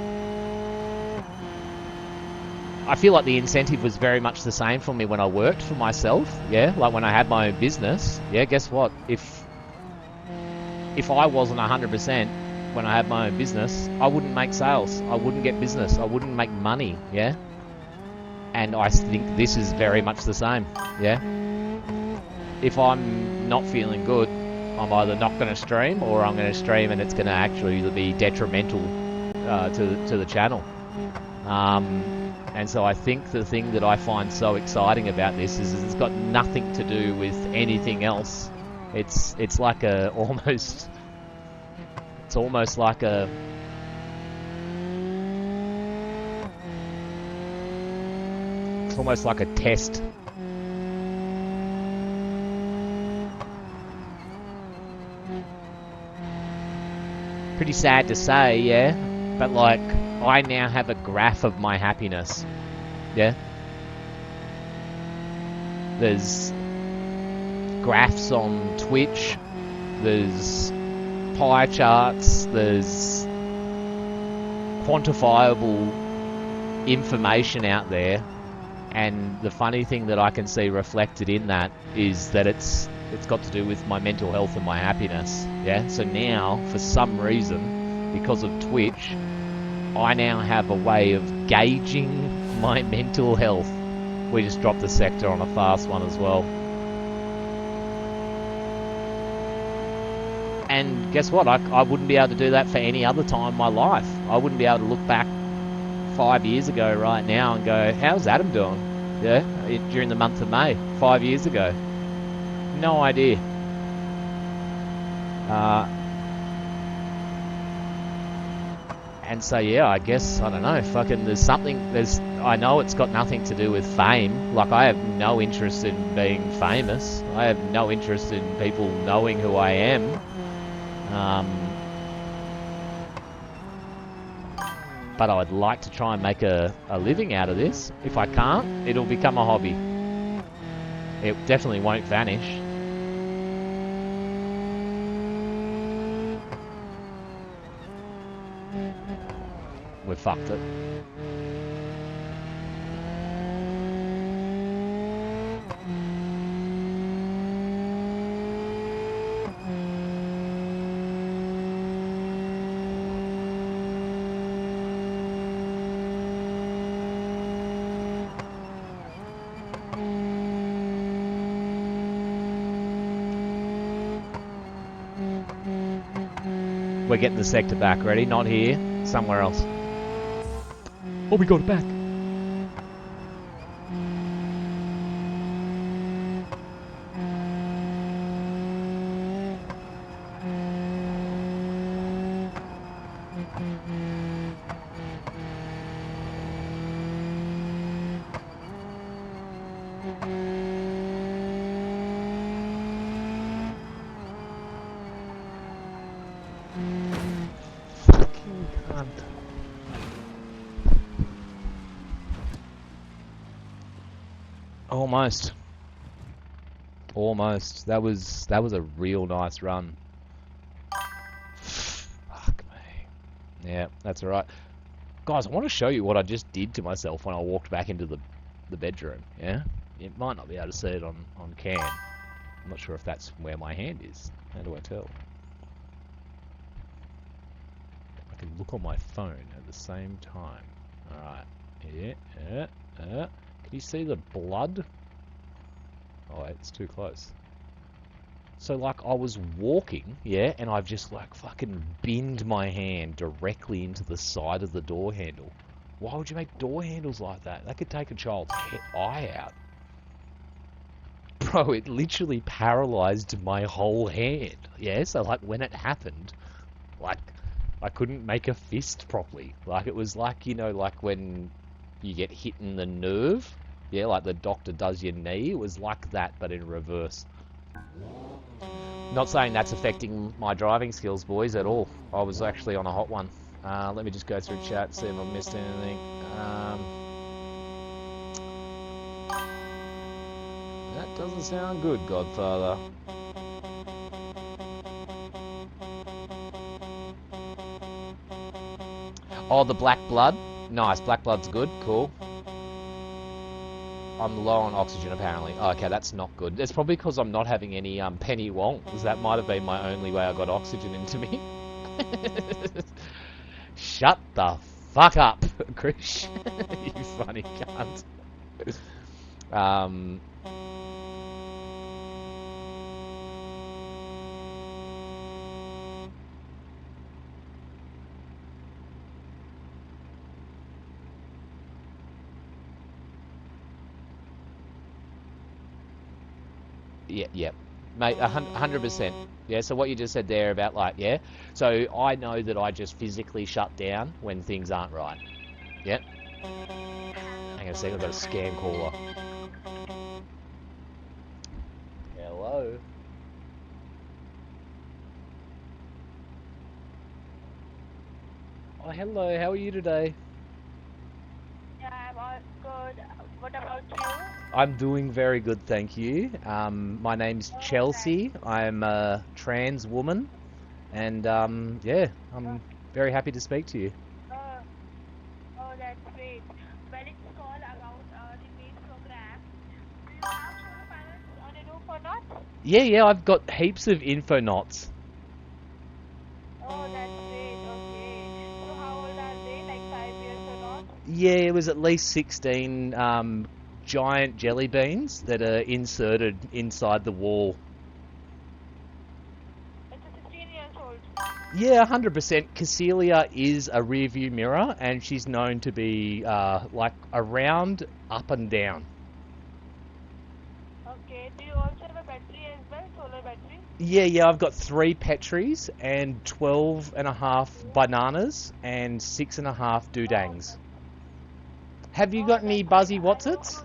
S1: I feel like the incentive was very much the same for me when I worked for myself, yeah, like when I had my own business, yeah, guess what, if I wasn't 100% when I had my own business, I wouldn't make sales, I wouldn't get business, I wouldn't make money, yeah, and I think this is very much the same, yeah. If I'm not feeling good, I'm either not going to stream or I'm going to stream and it's going to actually be detrimental to the channel. And so I think the thing that I find so exciting about this is it's got nothing to do with anything else. It's like it's almost like a test. Pretty sad to say, yeah, but like I now have a graph of my happiness, yeah. There's graphs on Twitch, there's pie charts, there's quantifiable information out there, and the funny thing that I can see reflected in that is that it's got to do with my mental health and my happiness, yeah. So now, for some reason, because of Twitch, I now have a way of gauging my mental health. We just dropped the sector on a fast one as well. And guess what? I wouldn't be able to do that for any other time in my life. I wouldn't be able to look back 5 years ago right now and go, how's Adam doing? Yeah, during the month of May, 5 years ago. No idea. And so yeah, I guess, I don't know, fucking I know it's got nothing to do with fame. Like, I have no interest in being famous. I have no interest in people knowing who I am. But I would like to try and make a living out of this. If I can't, it'll become a hobby. It definitely won't vanish. We fucked it. We're getting the sector back. Ready? Not here. Somewhere else. Oh, we got it back. Fucking cunt. Almost. Almost. That was a real nice run. Fuck me. Yeah, that's alright. Guys, I want to show you what I just did to myself when I walked back into the bedroom, yeah? You might not be able to see it on cam. I'm not sure if that's where my hand is. How do I tell? I can look on my phone at the same time. Alright. Yeah. Can you see the blood? Oh, it's too close. So, like, I was walking, yeah, and I've just, like, fucking binned my hand directly into the side of the door handle. Why would you make door handles like that? That could take a child's eye out. Bro, it literally paralyzed my whole hand. Yeah, so like when it happened, like I couldn't make a fist properly. Like it was like, you know, like when you get hit in the nerve. Yeah, like the doctor does your knee. It was like that, but in reverse. Not saying that's affecting my driving skills, boys, at all. I was actually on a hot one. Let me just go through chat, see if I missed anything. That doesn't sound good, Godfather. Oh, the black blood? Nice, black blood's good, cool. I'm low on oxygen, apparently. Oh, okay, that's not good. It's probably because I'm not having any penny wongs. That might have been my only way I got oxygen into me. Shut the fuck up, Krish. You funny cunt. Yeah, mate, 100%. Yeah, so what you just said there about like, yeah, so I know that I just physically shut down when things aren't right. Yep. Hang on a second, I've got a scam caller. Hello. Oh, hello, how are you today?
S2: Yeah, I'm all good. What about you?
S1: I'm doing very good, thank you. My name's
S2: Oh,
S1: Chelsea. I'm a trans woman, and yeah, I'm very happy to speak to you.
S2: oh, oh, that's great. Well, it's all about the MAID program. Do you have solar panels on your roof or not?
S1: Yeah, I've got heaps of info knots.
S2: Oh, that's great. Okay. So how old are they? Like 5 years or not?
S1: Yeah, it was at least 16 giant jelly beans that are inserted inside the wall.
S2: It's a 16 years old.
S1: Yeah, 100%. Cecilia is a rear view mirror, and she's known to be like around, up and down.
S2: Okay. Do you also have a battery as well? Solar battery?
S1: Yeah, I've got 3 Petris and 12 and a half bananas and 6.5
S2: Oh,
S1: doodangs. Have you
S2: oh,
S1: got any
S2: that's great.
S1: buzzy Watsits?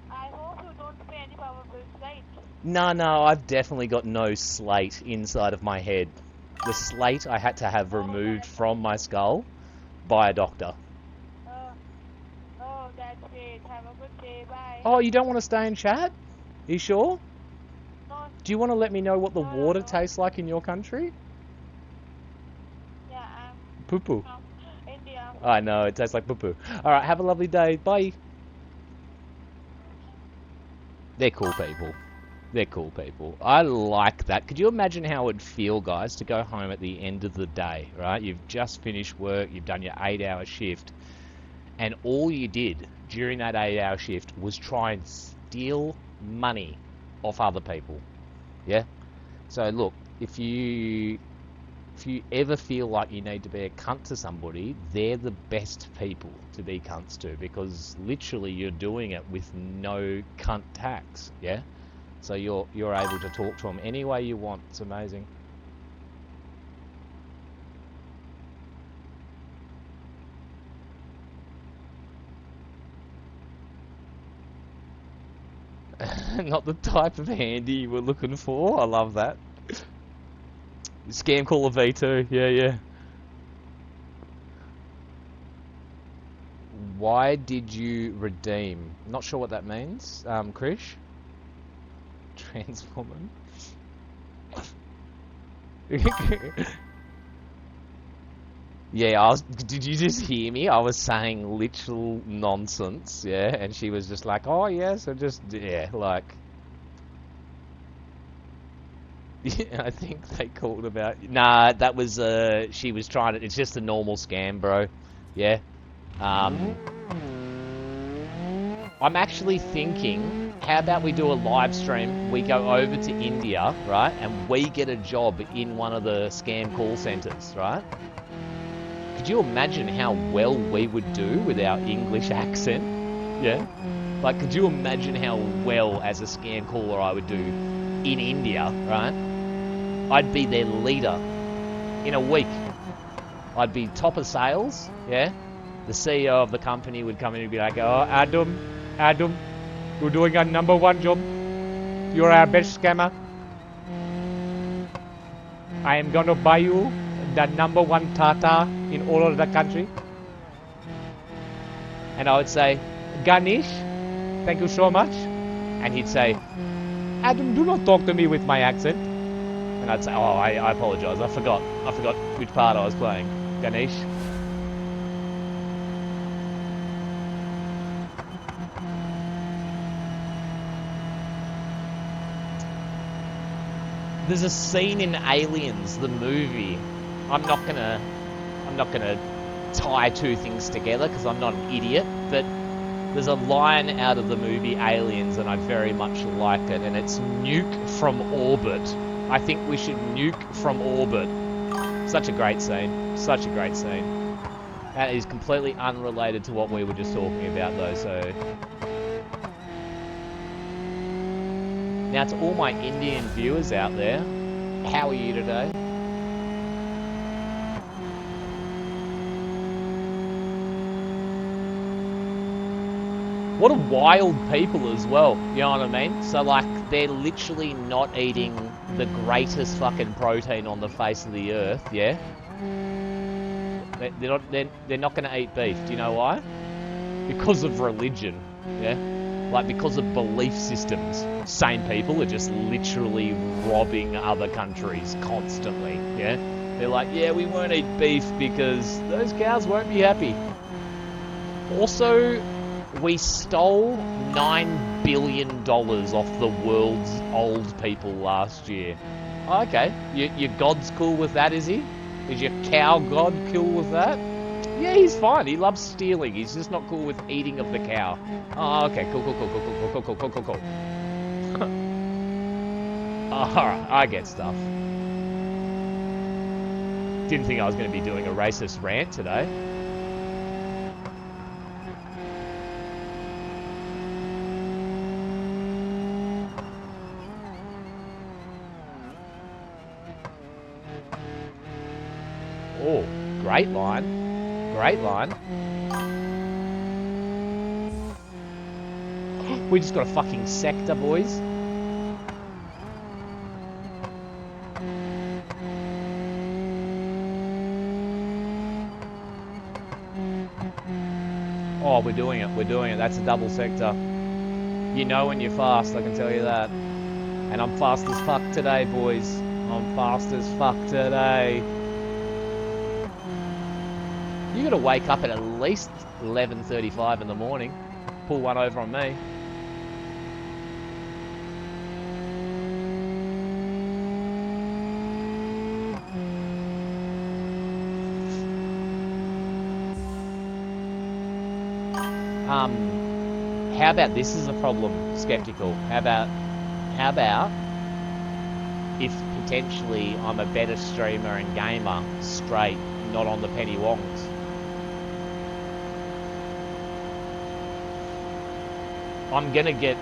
S2: I hope you don't pay any power bills, right?
S1: No, I've definitely got no slate inside of my head. The slate I had to have
S2: Oh,
S1: removed
S2: that's
S1: from my skull by a doctor.
S2: oh, oh, that's great. Have a good day. Bye.
S1: Oh, you don't want to stay and chat? You sure?
S2: No,
S1: Do you want to let me know what the water
S2: no.
S1: tastes like in your country?
S2: Yeah, I'm
S1: Poo poo.
S2: from India.
S1: I know, it tastes like poo poo. Alright, have a lovely day. Bye. They're cool people. They're cool people. I like that. Could you imagine how it would feel, guys, to go home at the end of the day, right? You've just finished work, you've done your 8-hour shift, and all you did during that 8-hour shift was try and steal money off other people. Yeah? So look, if you if you ever feel like you need to be a cunt to somebody, they're the best people to be cunts to, because literally you're doing it with no cunt tax, yeah? So you're able to talk to them any way you want. It's amazing. Not the type of handy you were looking for. I love that. Scam caller V2. Yeah, yeah. Why did you redeem? Not sure what that means. Krish? Trans woman? Yeah, did you just hear me? I was saying literal nonsense, yeah, and she was just like, oh, yes, I just, yeah, like, yeah, I think they called about, nah, that was, she was trying to, it's just a normal scam, bro, yeah, I'm actually thinking, how about we do a live stream, we go over to India, right, and we get a job in one of the scam call centers, right? Could you imagine how well we would do with our English accent? Yeah? Like, could you imagine how well as a scam caller I would do in India, right? I'd be their leader in a week. I'd be top of sales, yeah? The CEO of the company would come in and be like, oh, Adam, you're doing our #1 job. You're our best scammer. I am gonna buy you the #1 Tata in all of the country. And I would say, Ganesh, thank you so much. And he'd say, Adam, do not talk to me with my accent. And I'd say, oh, I apologize. I forgot which part I was playing. Ganesh. There's a scene in Aliens, the movie. I'm not gonna tie two things together because I'm not an idiot, but there's a line out of the movie Aliens and I very much like it, and it's nuke from orbit. I think we should nuke from orbit. Such a great scene. Such a great scene. That is completely unrelated to what we were just talking about though, so... Now to all my Indian viewers out there, how are you today? What a wild people as well, you know what I mean? So like, they're literally not eating the greatest fucking protein on the face of the earth, yeah? They're not gonna eat beef, do you know why? Because of religion, yeah? Like, because of belief systems. Same people are just literally robbing other countries constantly, yeah? They're like, yeah, we won't eat beef because those cows won't be happy. Also, we stole $9 billion off the world's old people last year. Oh, okay, your god's cool with that, is he? Is your cow god cool with that? Yeah, he's fine. He loves stealing. He's just not cool with eating of the cow. Oh, okay. Cool. Alright, I get stuff. Didn't think I was going to be doing a racist rant today. Oh, great line. Great line. We just got a fucking sector, boys. Oh, we're doing it. We're doing it. That's a double sector. You know when you're fast, I can tell you that. And I'm fast as fuck today, boys. I'm fast as fuck today. You gotta wake up at least 11:35 in the morning. Pull one over on me. How about this is a problem, Skeptical? How about if potentially I'm a better streamer and gamer straight, not on the penny wongs. I'm gonna get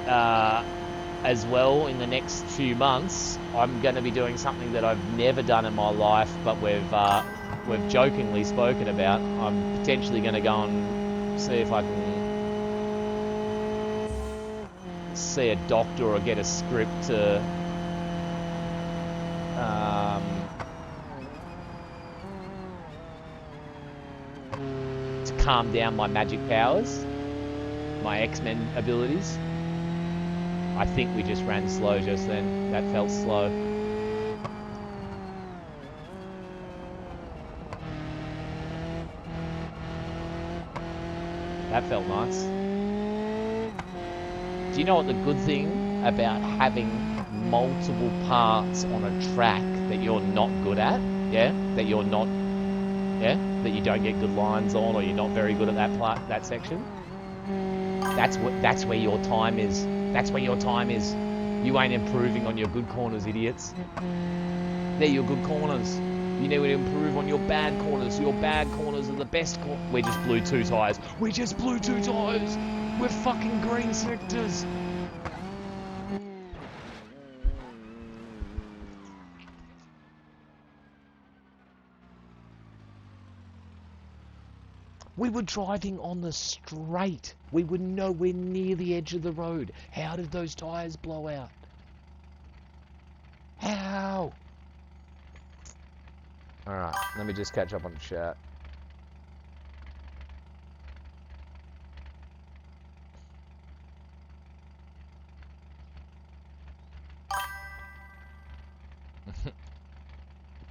S1: as well in the next few months. I'm gonna be doing something that I've never done in my life, but we've jokingly spoken about. I'm potentially gonna go and see if I can see a doctor or get a script to calm down my magic powers, my X-Men abilities. I think we just ran slow just then. That felt slow. That felt nice. Do you know what the good thing about having multiple parts on a track that you're not good at? Yeah? That you're not... Yeah? That you don't get good lines on, or you're not very good at that section? That's where your time is. That's where your time is. You ain't improving on your good corners, idiots. They're your good corners. You need to improve on your bad corners. Your bad corners are the best corners. We just blew 2 tyres. We just blew 2 tyres. We're fucking green sectors. We were driving on the straight. We were nowhere near the edge of the road. How did those tyres blow out? How? Alright, let me just catch up on the chat.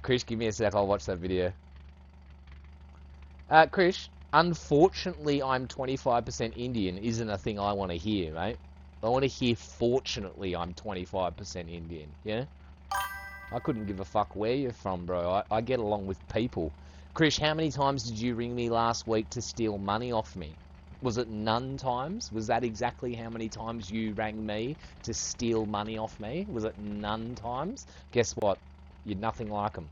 S1: Krish, give me a sec, I'll watch that video. Krish, unfortunately I'm 25% Indian isn't a thing I want to hear, mate. I want to hear fortunately I'm 25% Indian, yeah? I couldn't give a fuck where you're from, bro. I get along with people. Krish, how many times did you ring me last week to steal money off me? Was it none times? Was that exactly how many times you rang me to steal money off me? Was it none times? Guess what? You're nothing like them.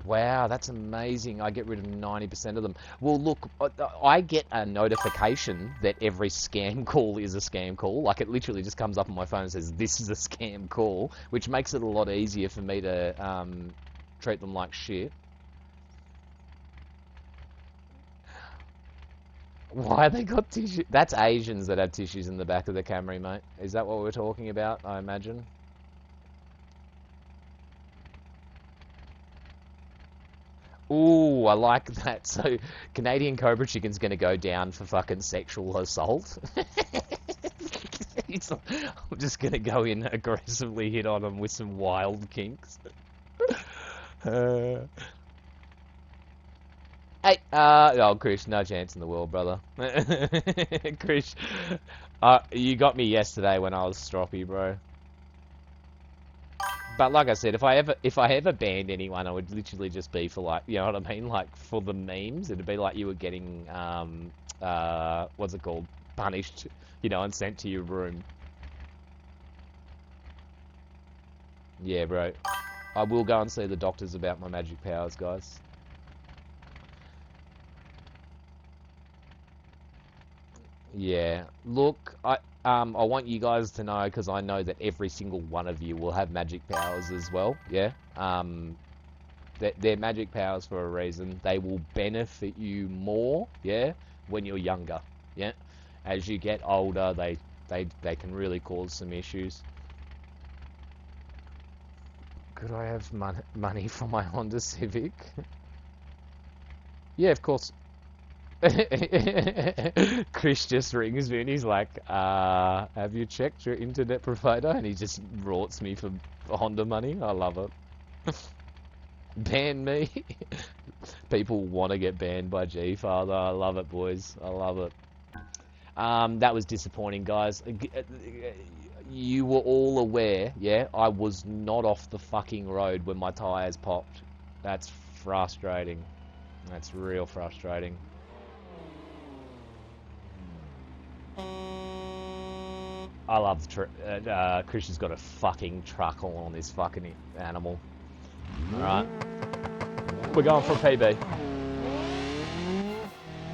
S1: Wow, that's amazing. I get rid of 90% of them. Well, look, I get a notification that every scam call is a scam call. Like, it literally just comes up on my phone and says, this is a scam call, which makes it a lot easier for me to treat them like shit. Why they got tissue? That's Asians that have tissues in the back of the Camry, mate. Is that what we're talking about, I imagine? Ooh, I like that. So, Canadian Cobra Chicken's gonna go down for fucking sexual assault. I'm just gonna go in aggressively hit on him with some wild kinks. Hey, oh, Chris, no chance in the world, brother. Chris, you got me yesterday when I was stroppy, bro. But like I said, if I ever banned anyone, I would literally just be for like, you know what I mean? Like for the memes, it'd be like you were getting, what's it called? Punished, you know, and sent to your room. Yeah, bro. I will go and see the doctors about my magic powers, guys. Yeah. Look, I want you guys to know, because I know that every single one of you will have magic powers as well. Yeah. They're magic powers for a reason. They will benefit you more. Yeah. When you're younger. Yeah. As you get older, they can really cause some issues. Could I have money for my Honda Civic? Yeah, of course. Chris just rings me and he's like, have you checked your internet provider? And he just rorts me for Honda money. I love it. Ban me. People want to get banned by G-Father. I love it, boys. I love it. That was disappointing, guys. You were all aware, yeah? I was not off the fucking road when my tyres popped. That's frustrating. That's real frustrating. I love Christian's got a fucking truckle on this fucking animal. Alright. We're going for a PB.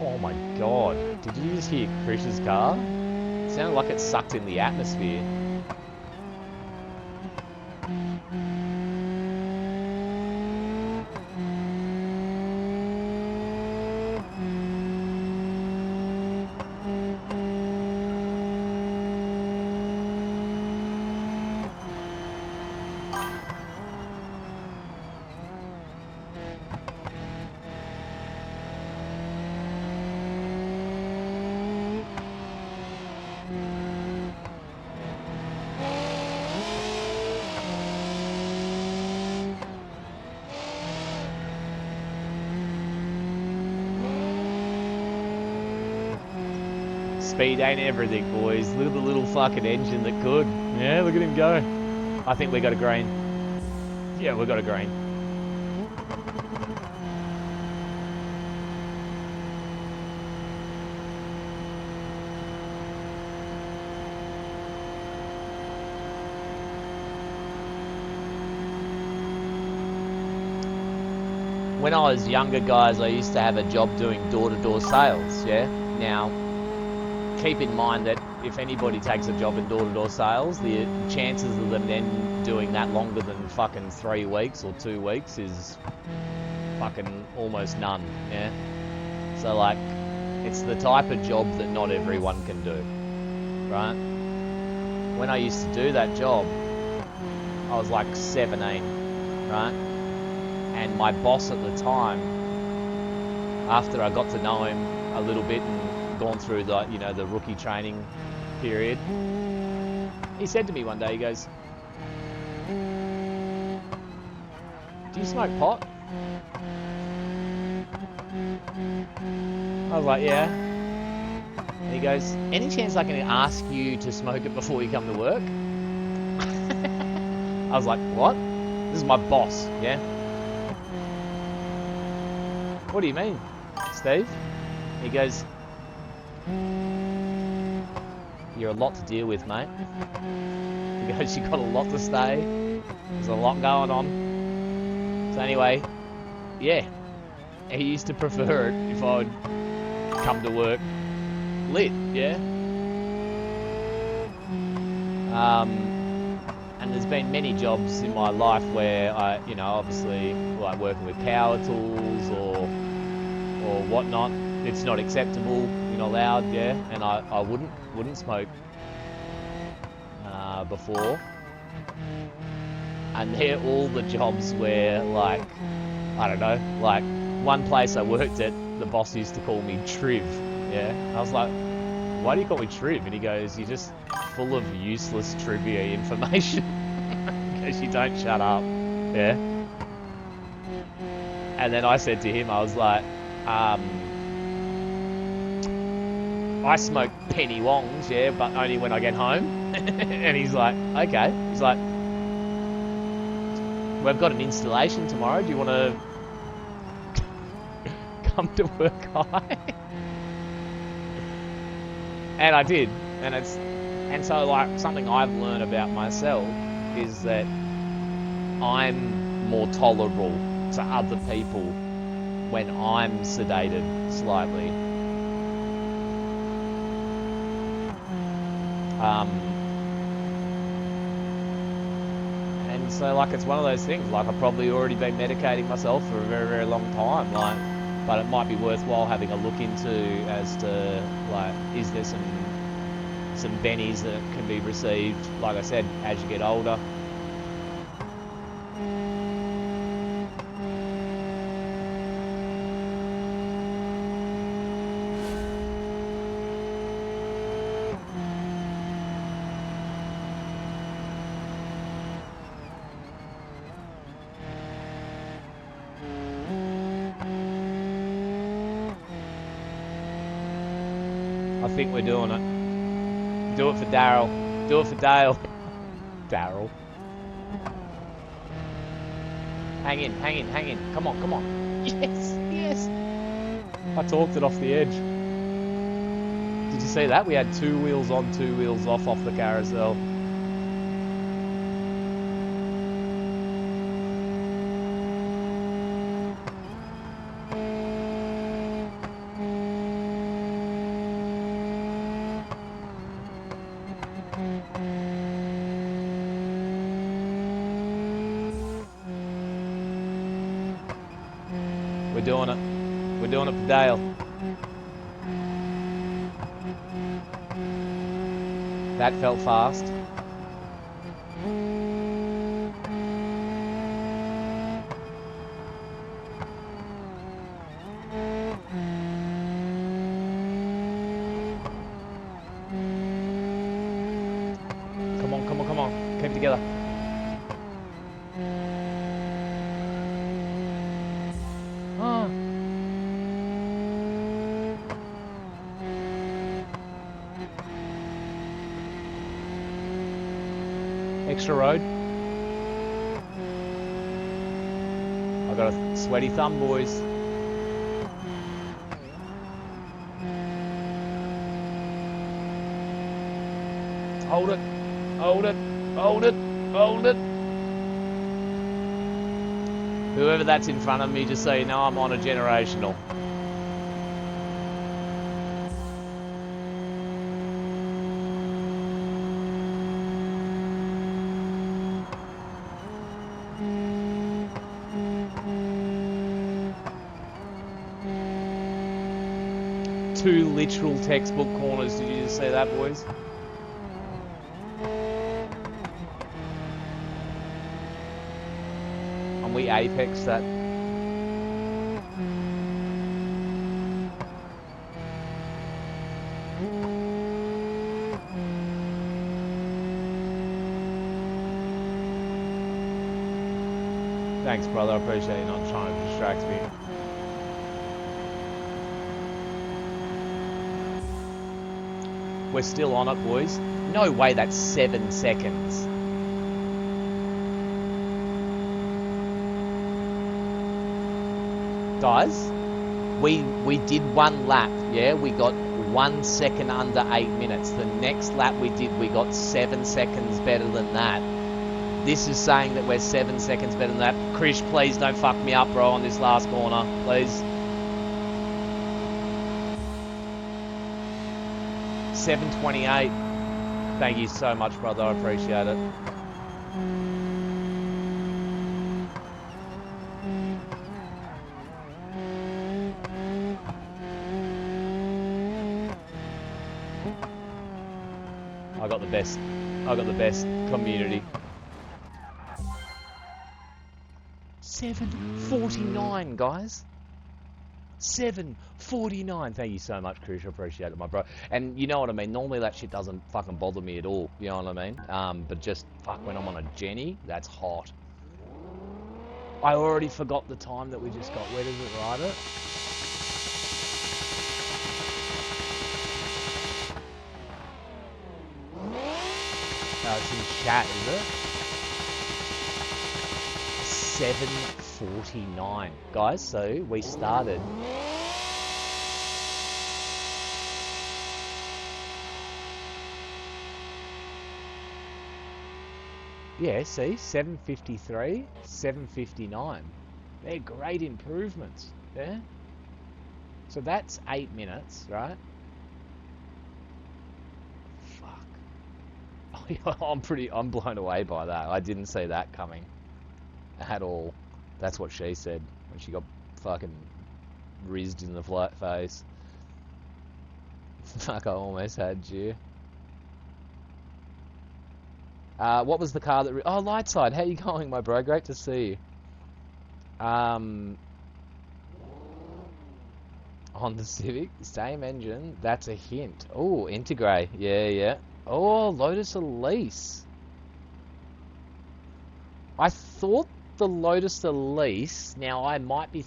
S1: Oh my god. Did you just hear Christian's car? It sounded like it sucked in the atmosphere. Speed ain't everything, boys. Look at the little fucking engine that could. Yeah, look at him go. I think we got a green. Yeah, we got a green. When I was younger, guys, I used to have a job doing door-to-door sales, yeah? Now, keep in mind that if anybody takes a job in door-to-door sales, the chances of them then doing that longer than fucking 3 weeks or 2 weeks is fucking almost none, yeah? So, like, it's the type of job that not everyone can do, right? When I used to do that job, I was like 17, right? And my boss at the time, after I got to know him a little bit and gone through the, you know, the rookie training period, he said to me one day, he goes, "Do you smoke pot?" I was like, "Yeah." And he goes, "Any chance I can ask you to smoke it before you come to work?" I was like, "What?" This is my boss, yeah? "What do you mean, Steve?" He goes, "You're a lot to deal with, mate." He goes, "You got a lot to say. There's a lot going on." So anyway, yeah. He used to prefer it if I would come to work lit, yeah? And there's been many jobs in my life where I, you know, obviously, like working with power tools or whatnot, it's not acceptable, you're not allowed, yeah? And I wouldn't smoke before. And they're all the jobs where, like, I don't know, like, one place I worked at, the boss used to call me Triv, yeah? I was like, "Why do you call me Triv?" And he goes, "You're just full of useless trivia information." Because you don't shut up, yeah? And then I said to him, I was like, "I smoke penny wongs, yeah, but only when I get home." And he's like, "Okay." He's like, "We've got an installation tomorrow. Do you want to come to work high?" And I did. And so, like, something I've learned about myself is that I'm more tolerable to other people when I'm sedated slightly. And so, like, it's one of those things, like, I've probably already been medicating myself for a very, very long time, like, but it might be worthwhile having a look into as to, like, is there some bennies that can be received, like I said, as you get older. I think we're doing it. Do it for Daryl. Do it for Dale. Daryl. Hang in, hang in, hang in. Come on, come on. Yes, yes. I talked it off the edge. Did you see that? We had 2 wheels on, 2 wheels off the carousel. We're doing it. We're doing it for Dale. That felt fast. Come on, come on, come on. Keep together. Ah. Extra road. I got a sweaty thumb, boys. Hold it. Hold it. Hold it. Hold it. Whoever that's in front of me, just so you know, I'm on a generational. Two literal textbook corners. Did you just see that, boys? And we apexed that. Thanks, brother. I appreciate you not trying to distract me. We're still on it, boys. No way, that's 7 seconds. Guys, we did 1 lap, yeah? We got 1 second under 8 minutes. The next lap we did, we got 7 seconds better than that. This is saying that we're 7 seconds better than that. Krish, please don't fuck me up, bro, on this last corner, please. 7:28. Thank you so much, brother. I appreciate it. I got the best community. 7:49, guys. 7:49. Thank you so much, Krish. I appreciate it, my bro. And you know what I mean? Normally that shit doesn't fucking bother me at all. You know what I mean? But just, fuck, when I'm on a Jenny, that's hot. I already forgot the time that we just got. Where does it write it? It's in chat, is it? 7:49. Guys, so we started. Yeah, see? 7:53, 7:59. They're great improvements, yeah? So that's 8 minutes, right? Fuck. I'm blown away by that. I didn't see that coming at all. That's what she said when she got fucking rizzed in the flat face. Fuck, I almost had you. What was the car that... Oh, Lightside, how you going, my bro? Great to see you. On the Civic, same engine. That's a hint. Oh, Integrate. Yeah, yeah. Oh, Lotus Elise. I thought the Lotus Elise... Now, I might be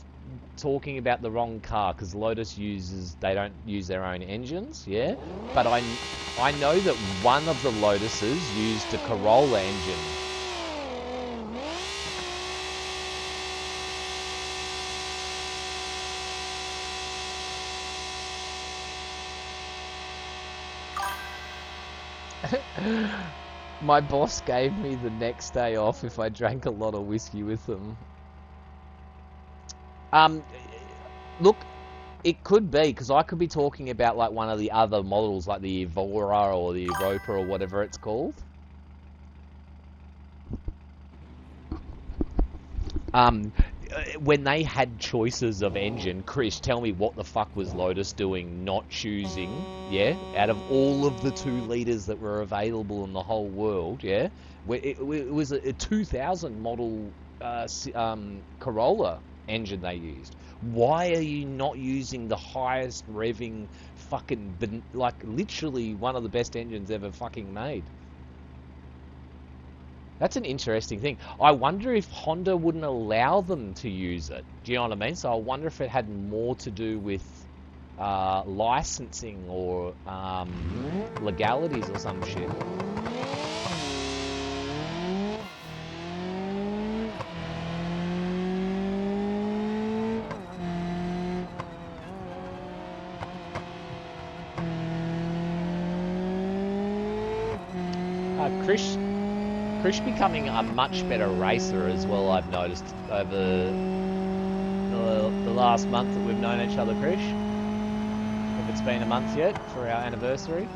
S1: talking about the wrong car because Lotus they don't use their own engines, yeah? But I know that one of the Lotuses used a Corolla engine. My boss gave me the next day off if I drank a lot of whiskey with them. Look, it could be, because I could be talking about like one of the other models, like the Evora or the Europa or whatever it's called. When they had choices of engine, Chris, tell me what the fuck was Lotus doing not choosing, yeah, out of all of the 2 litres that were available in the whole world, yeah, it was a 2000 model Corolla engine they used. Why are you not using the highest revving fucking, like, literally one of the best engines ever fucking made? That's an interesting thing. I wonder if Honda wouldn't allow them to use it. Do you know what I mean? So I wonder if it had more to do with licensing or legalities or some shit. Krish becoming a much better racer as well, I've noticed over the last month that we've known each other, Krish. If it's been a month yet for our anniversary.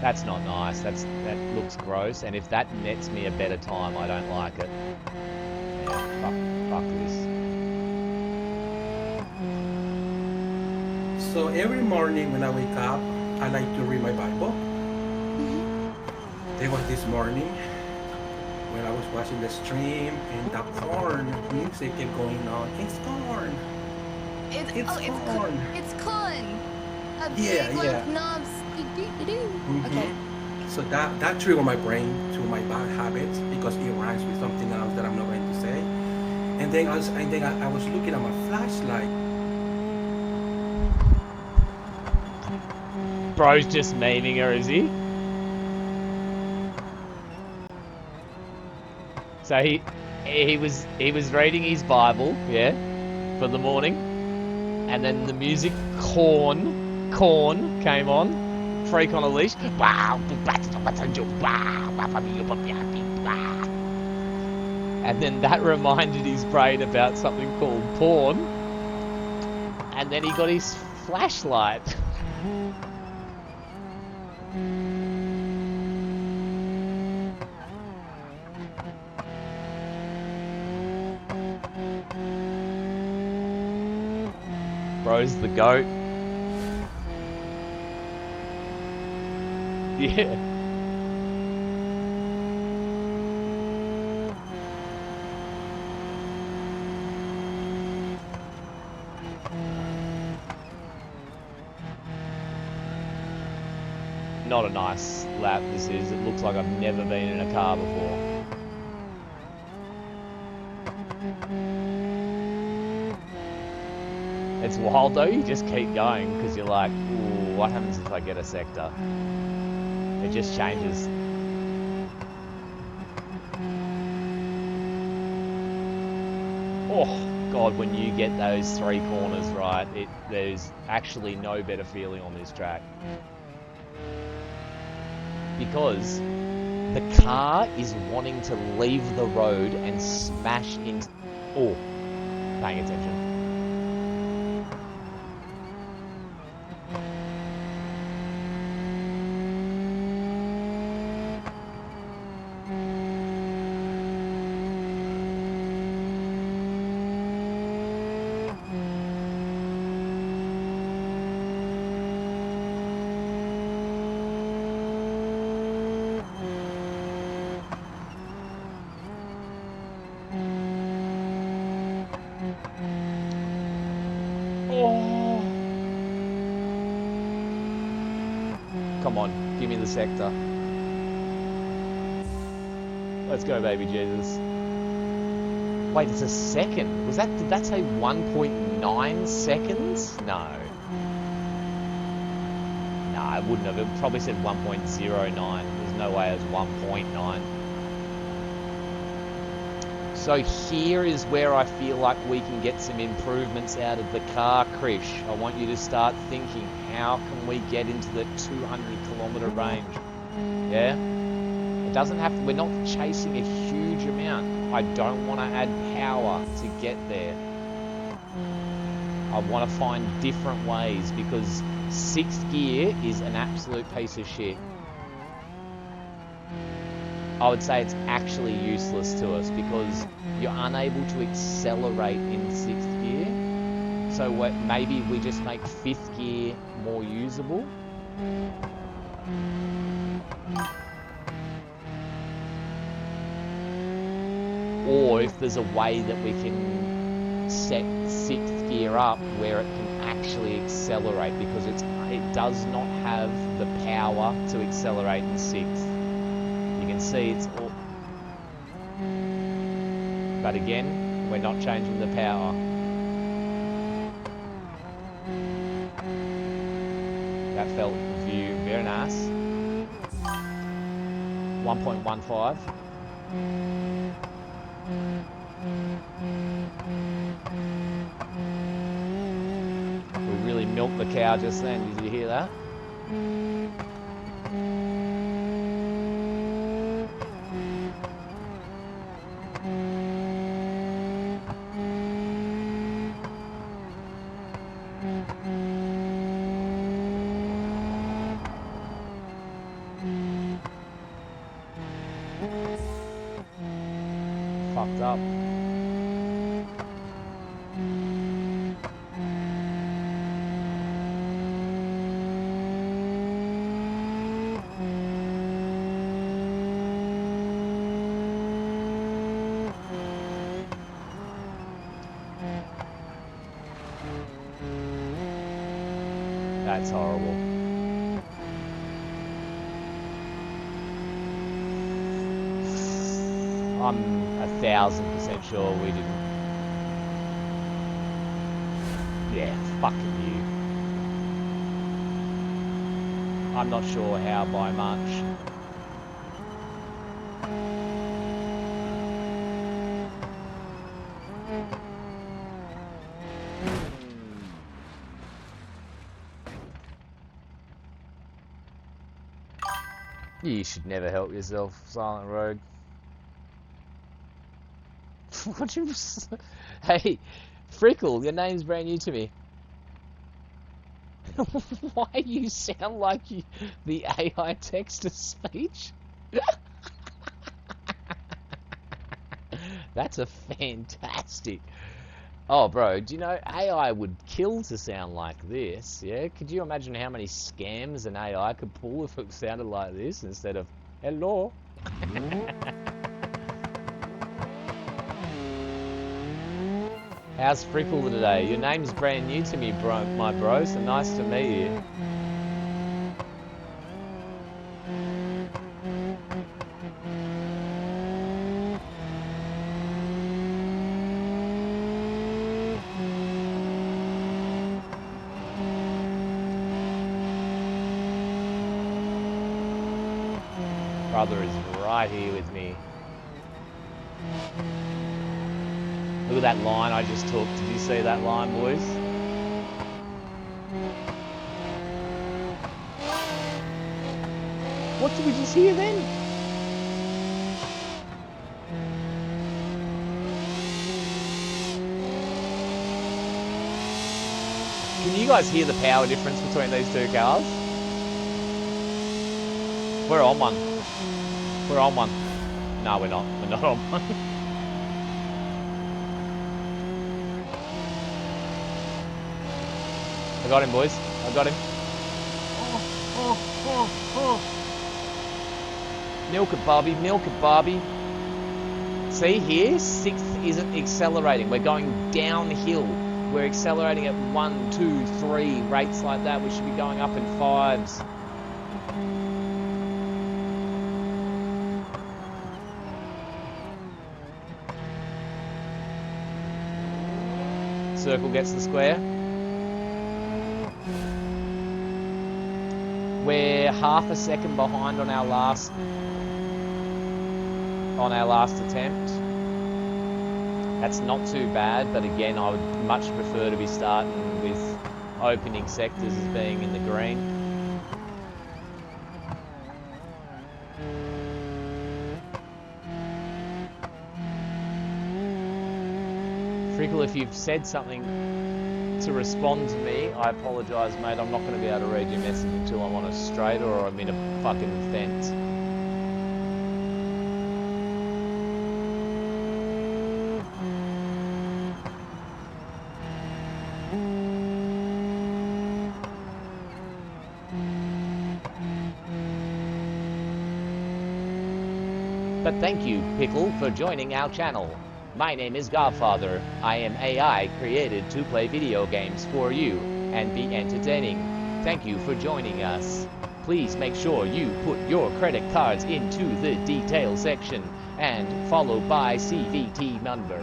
S1: That's not nice. That looks gross. And if that nets me a better time, I don't like it. Fuck this.
S3: So every morning when I wake up, I like to read my Bible. There was this morning when I was watching the stream and the corn music kept going on. It's corn. It's corn.
S4: It's corn. A
S3: Yeah,
S4: big one
S3: yeah.
S4: with knobs. Okay.
S3: So that triggered my brain to my bad habits because it rhymes with something else that I'm not going to say. And then I was looking at my flashlight.
S1: Bro's just memeing her, is he? So he was reading his Bible, yeah, for the morning, and then the music Korn came on. Freak on a Leash. And then that reminded his brain about something called porn. And then he got his flashlight. Bro's the goat. Yeah. Not a nice lap this is. It looks like I've never been in a car before. It's wild though, you just keep going because you're like, ooh, what happens if I get a sector? It just changes. Oh God, when you get those 3 corners right, there's actually no better feeling on this track. Because the car is wanting to leave the road and smash into... Oh, paying attention. Come on, give me the sector. Let's go, baby Jesus. Wait, it's a second. Did that say 1.9 seconds? No. No, it wouldn't have. It probably said 1.09. There's no way it was 1.9. So here is where I feel like we can get some improvements out of the car, Krish. I want you to start thinking, how can we get into the 200-kilometer range? Yeah? It doesn't have to, we're not chasing a huge amount. I don't want to add power to get there. I want to find different ways because 6th gear is an absolute piece of shit. I would say it's actually useless to us because you're unable to accelerate in 6th gear. So maybe we just make 5th gear more usable. Or if there's a way that we can set 6th gear up where it can actually accelerate, because it does not have the power to accelerate in 6th. You can see it's all... But again, we're not changing the power. That felt view very nice. 1.15. We really milked the cow just then. Did you hear that? Fucked up. That's horrible. I'm 1,000% sure we didn't. Yeah, fucking you. I'm not sure how by much. You should never help yourself, Silent Road. What you... Hey, Frickle, your name's brand new to me. Why you sound like the AI text-to-speech? That's a fantastic... Oh, bro, do you know, AI would kill to sound like this, yeah? Could you imagine how many scams an AI could pull if it sounded like this instead of, hello? How's Frickle today? Your name's brand new to me, bro, my bro, so nice to meet you. Brother is right here with me. Look at that line I just took. Did you see that line, boys? What did we just hear then? Can you guys hear the power difference between these two cars? We're on one. We're on one. No, we're not. We're not on one. I got him, boys. I got him. Milk it, Bobby. Milk it, Bobby. See here? 6th isn't accelerating. We're going downhill. We're accelerating at 1, 2, 3 rates like that. We should be going up in 5s. Circle gets the square. We're half a second behind on our last attempt. That's not too bad, but again, I would much prefer to be starting with opening sectors as being in the green. Frickle, if you've said something to respond to me, I apologise, mate. I'm not going to be able to read your message until I'm on a straight or I'm in a fucking fence. But thank you, Pickle, for joining our channel. My name is Godfather. I am AI created to play video games for you and be entertaining. Thank you for joining us. Please make sure you put your credit cards into the detail section and followed by CVT number.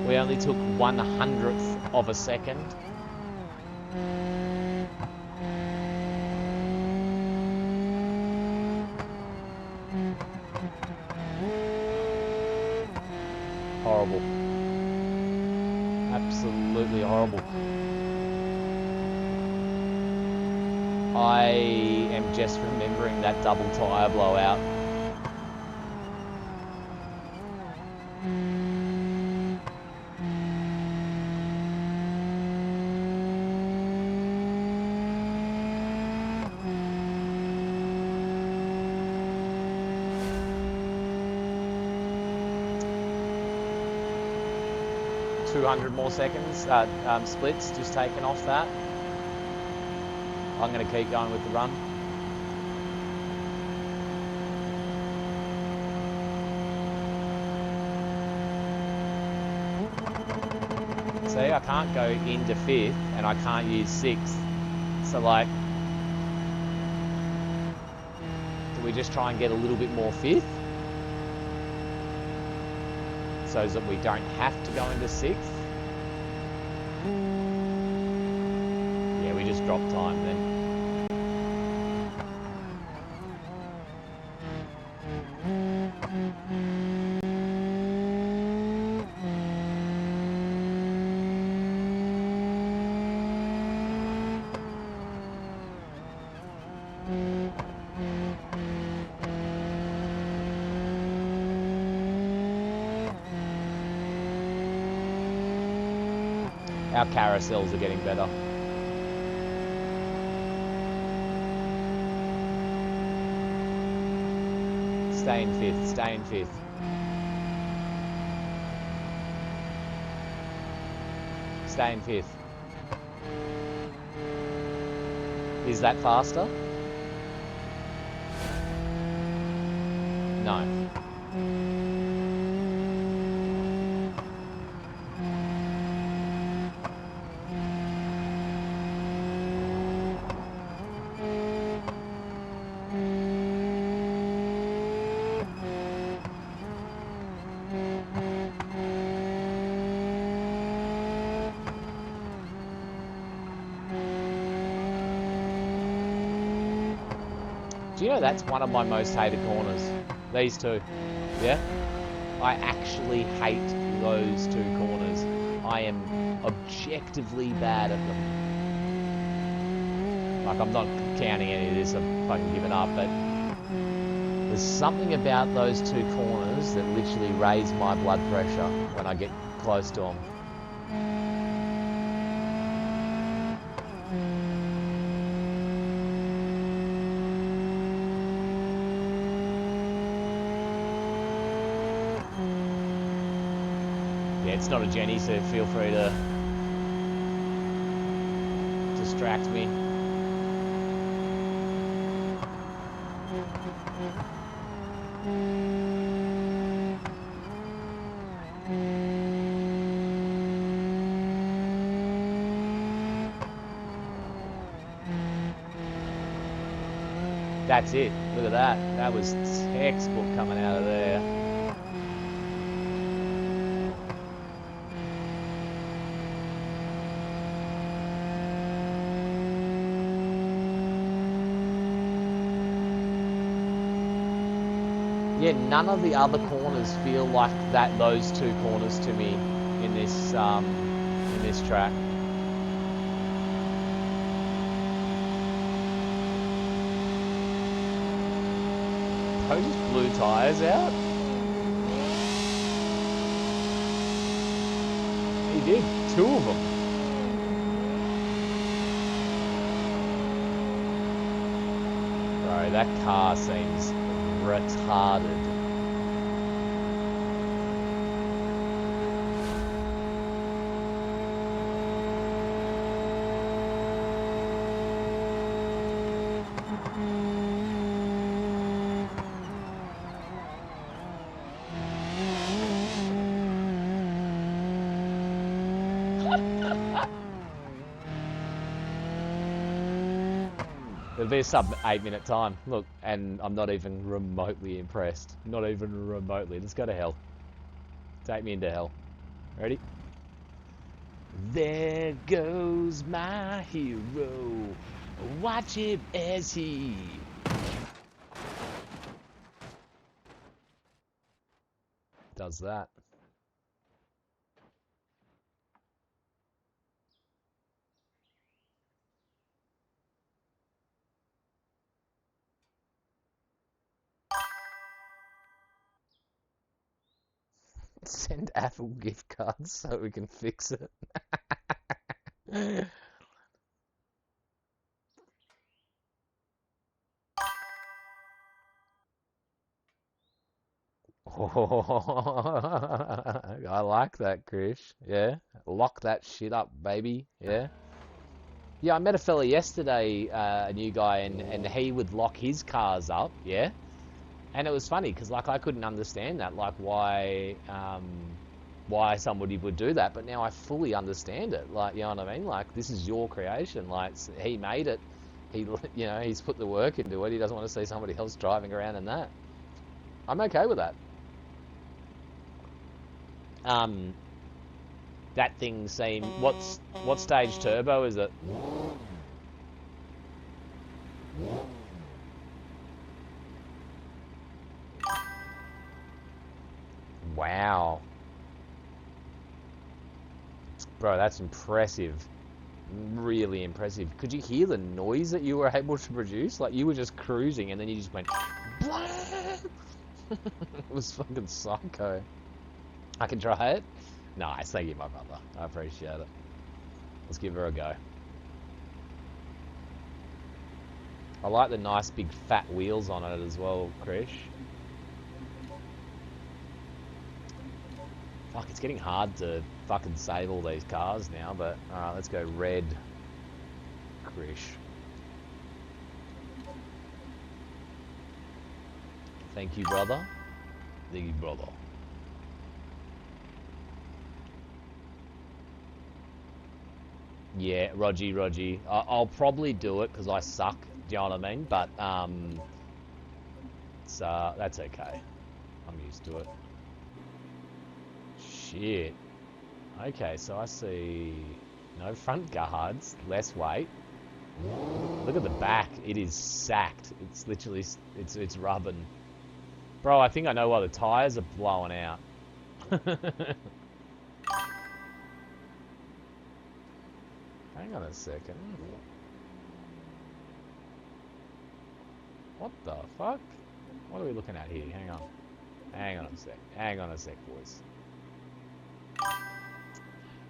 S1: We only took 1/100th of a second. Horrible. Absolutely horrible. I am just remembering that double tyre blowout. More seconds, splits just taken off that. I'm going to keep going with the run. See, I can't go into 5th and I can't use 6th. So like, do we just try and get a little bit more 5th? So that we don't have to go into 6th? Yeah, we just drop time then. Our carousels are getting better. Stay in 5th, stay in 5th. Stay in 5th. Is that faster? No. Do you know that's one of my most hated corners? These two. Yeah? I actually hate those two corners. I am objectively bad at them. Like, I'm not counting any of this, I've fucking given up, but there's something about those two corners that literally raise my blood pressure when I get close to them. It's not a Jenny, so feel free to distract me. That's it. Look at that. That was textbook coming out of there. Yeah, none of the other corners feel like those two corners to me in this track. Poe just blew tires out. He did, 2 of them. Bro, that car seems retarded. It'll be a sub 8-minute time. Look, and I'm not even remotely impressed. Not even remotely. Let's go to hell. Take me into hell. Ready? There goes my hero. Watch him as he does that. Send Apple gift cards so we can fix it. I like that, Krish. Yeah, lock that shit up, baby. Yeah. Yeah, I met a fella yesterday, a new guy, and he would lock his cars up, yeah? And it was funny, because, like, I couldn't understand that, like, why somebody would do that, but now I fully understand it, like, you know what I mean? Like, this is your creation, like, he made it, he's put the work into it, he doesn't want to see somebody else driving around in that. I'm okay with that. That thing seemed, what stage turbo is it? Wow. Bro, that's impressive. Really impressive. Could you hear the noise that you were able to produce? Like, you were just cruising and then you just went... It was fucking psycho. I can try it? Nice, thank you, my brother. I appreciate it. Let's give her a go. I like the nice big fat wheels on it as well, Krish. Fuck, it's getting hard to fucking save all these cars now, but alright, let's go red, Krish. Thank you, brother. Thank you, brother. Yeah, Rogie. I'll probably do it because I suck. Do you know what I mean? But that's okay. I'm used to it. Shit. Okay, so I see no front guards, less weight. Look at the back. It is sacked. It's literally it's rubbing. Bro, I think I know why the tires are blowing out. Hang on a second. What the fuck? What are we looking at here? Hang on. Hang on a sec. Hang on a sec, boys.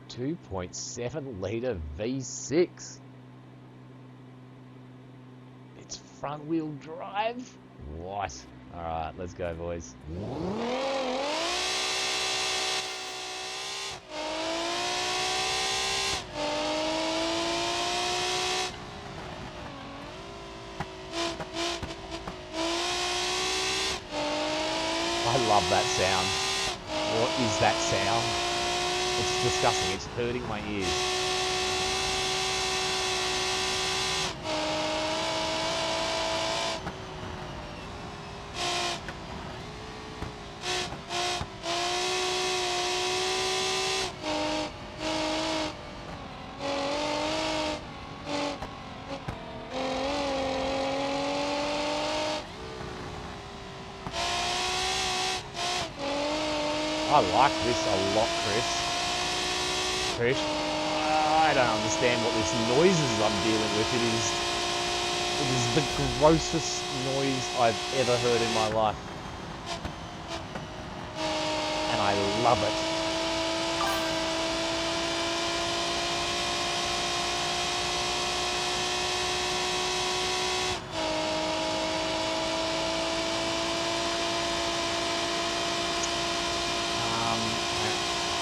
S1: 2.7 litre V6. It's front wheel drive? What? Alright, let's go, boys. I love that sound. What is that sound? It's disgusting. It's hurting my ears. I like this a lot, Chris. Chris, I don't understand what this noises I'm dealing with. It is the grossest noise I've ever heard in my life. And I love it.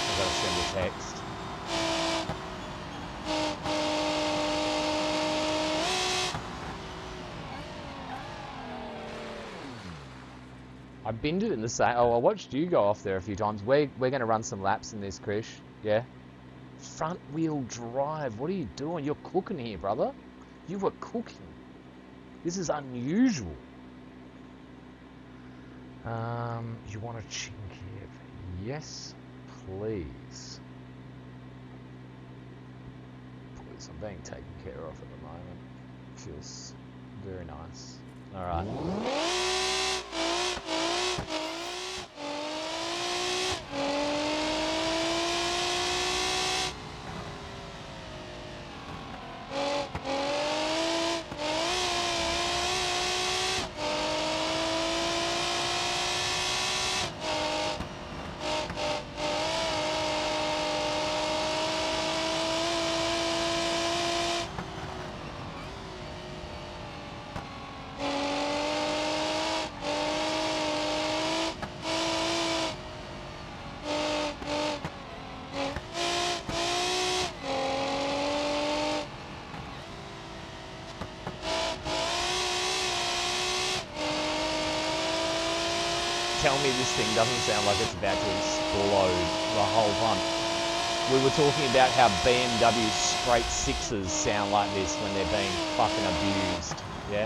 S1: I've got to send a text. I've binned it in the same. Oh, I watched you go off there a few times. We're going to run some laps in this, Krish. Yeah. Front wheel drive. What are you doing? You're cooking here, brother. You were cooking. This is unusual. You want a Chinkiev? Yes, please. Please, I'm being taken care of at the moment. Feels very nice. All right. Tell me this thing doesn't sound like it's about to explode the whole time. We were talking about how BMW straight sixes sound like this when they're being fucking abused, yeah?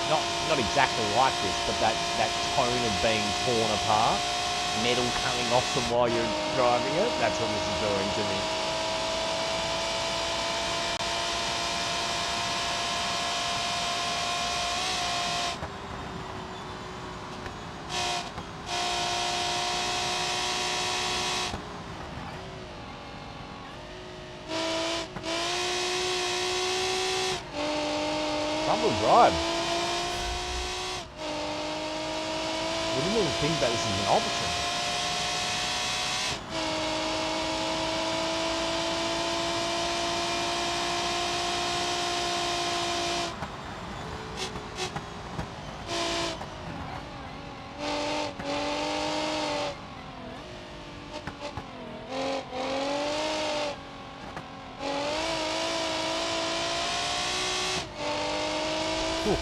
S1: Not exactly like this, but that tone of being torn apart, metal coming off them while you're driving it, that's what this is doing to me. Front-wheel drive. We didn't even think about this as an option. Ooh.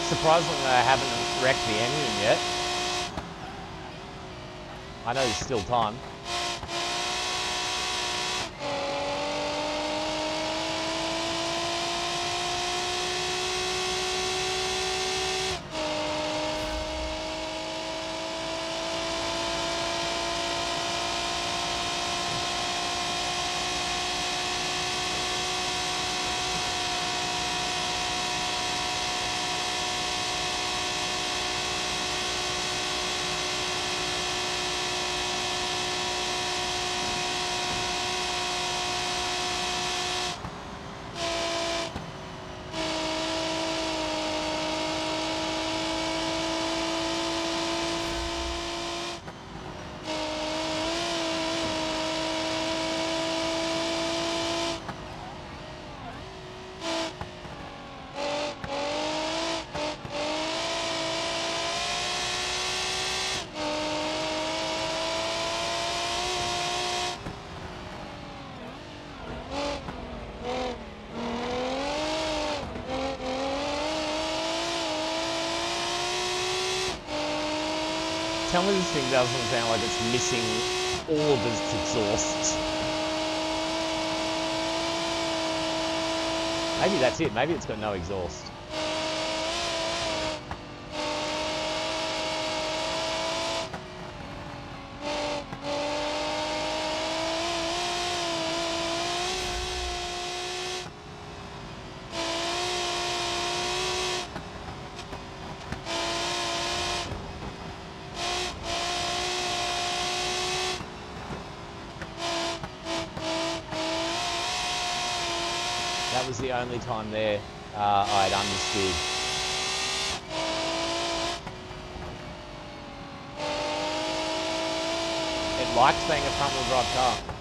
S1: Surprisingly, I haven't wrecked the engine yet. I know there's still time. tell me this thing doesn't sound like it's missing all of its exhausts. Maybe that's it. Maybe it's got no exhaust. That was the only time there I'd understood. It likes being a front-wheel drive car.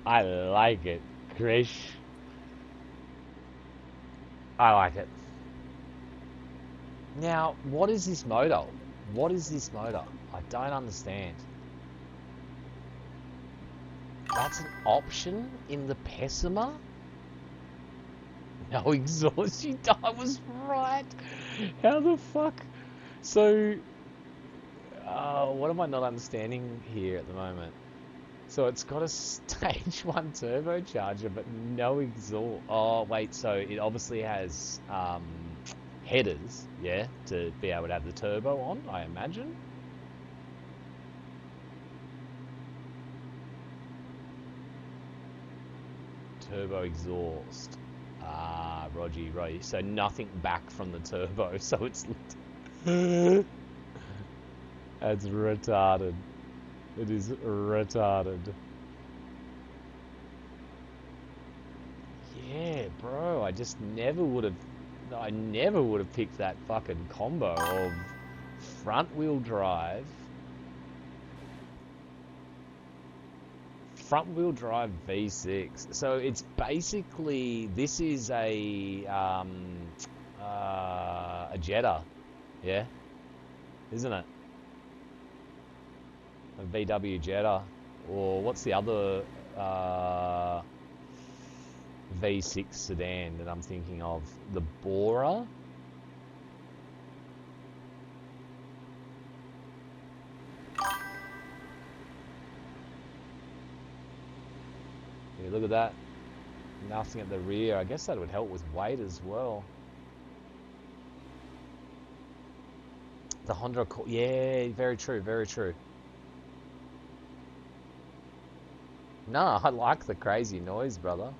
S1: I like it, Krish. I like it. Now, what is this motor? What is this motor? I don't understand. That's an option in the Pessima? No exhaust. I was right. How the fuck? So, what am I not understanding here at the moment? So it's got a stage 1 turbocharger, but no exhaust. Oh, wait, so it obviously has headers, yeah, to be able to have the turbo on, I imagine. Turbo exhaust. Ah, Rogie. So nothing back from the turbo, so it's... That's retarded. It is retarded. Yeah, bro, I never would have picked that fucking combo of front wheel drive V6. So it's basically, this is a Jetta, yeah, isn't it? A VW Jetta, or what's the other V6 sedan that I'm thinking of? The Bora? Yeah, look at that. Nothing at the rear. I guess that would help with weight as well. The Honda Accord. Yeah, very true, very true. No, I like the crazy noise, brother.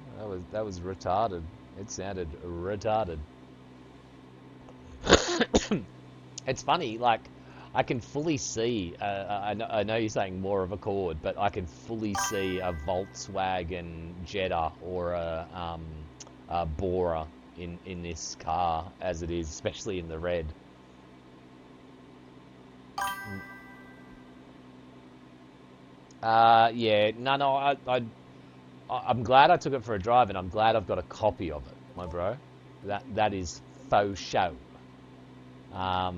S1: That was retarded. It sounded retarded. It's funny, like I can fully see. I know you're saying more of a Accord, but I can fully see a Volkswagen Jetta or a Bora in this car as it is, especially in the red. Yeah, no, I'm glad I took it for a drive, and I'm glad I've got a copy of it, my bro. That is faux show. Now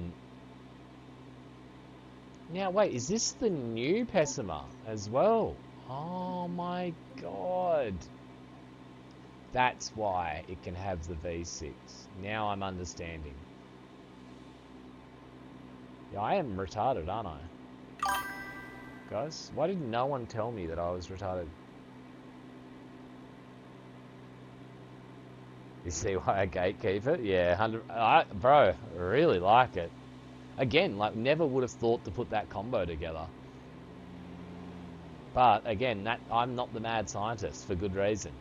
S1: wait, is this the new Pessima as well? Oh my god. That's why it can have the V6. Now I'm understanding. Yeah, I am retarded, aren't I? Guys, why did no one tell me that I was retarded? You see why I gatekeep it? Yeah, 100. Bro, I really like it. Again, like, never would have thought to put that combo together. But again, I'm not the mad scientist for good reason.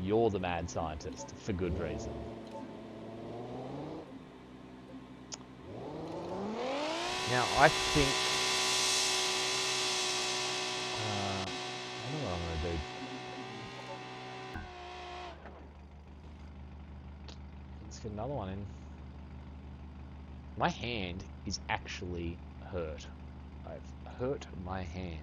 S1: You're the mad scientist for good reason. Now, I think... I don't know what I'm going to do. Let's get another one in. My hand is actually hurt. I've hurt my hand.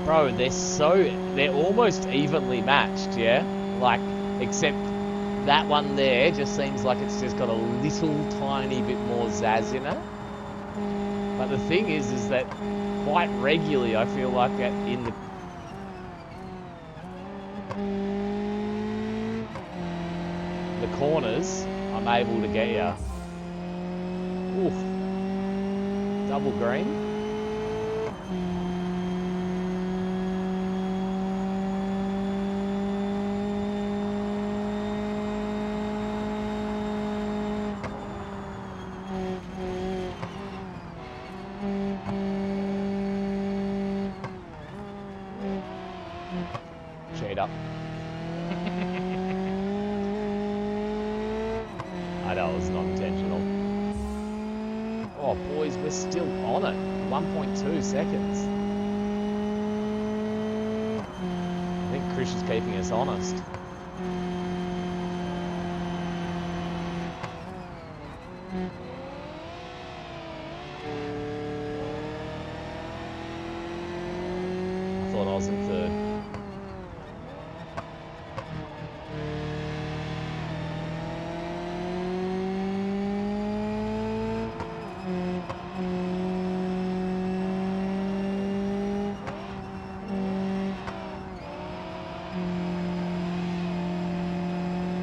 S1: Bro, they're almost evenly matched, yeah? Like, except that one there just seems like it's just got a little tiny bit more zazz in it. But the thing is that quite regularly I feel like in the corners, I'm able to get you. Oof. Double green. Shade up. I know it was not intentional. Oh boys, we're still on it. 1.2 seconds. I think Krish is keeping us honest. I thought I was in third.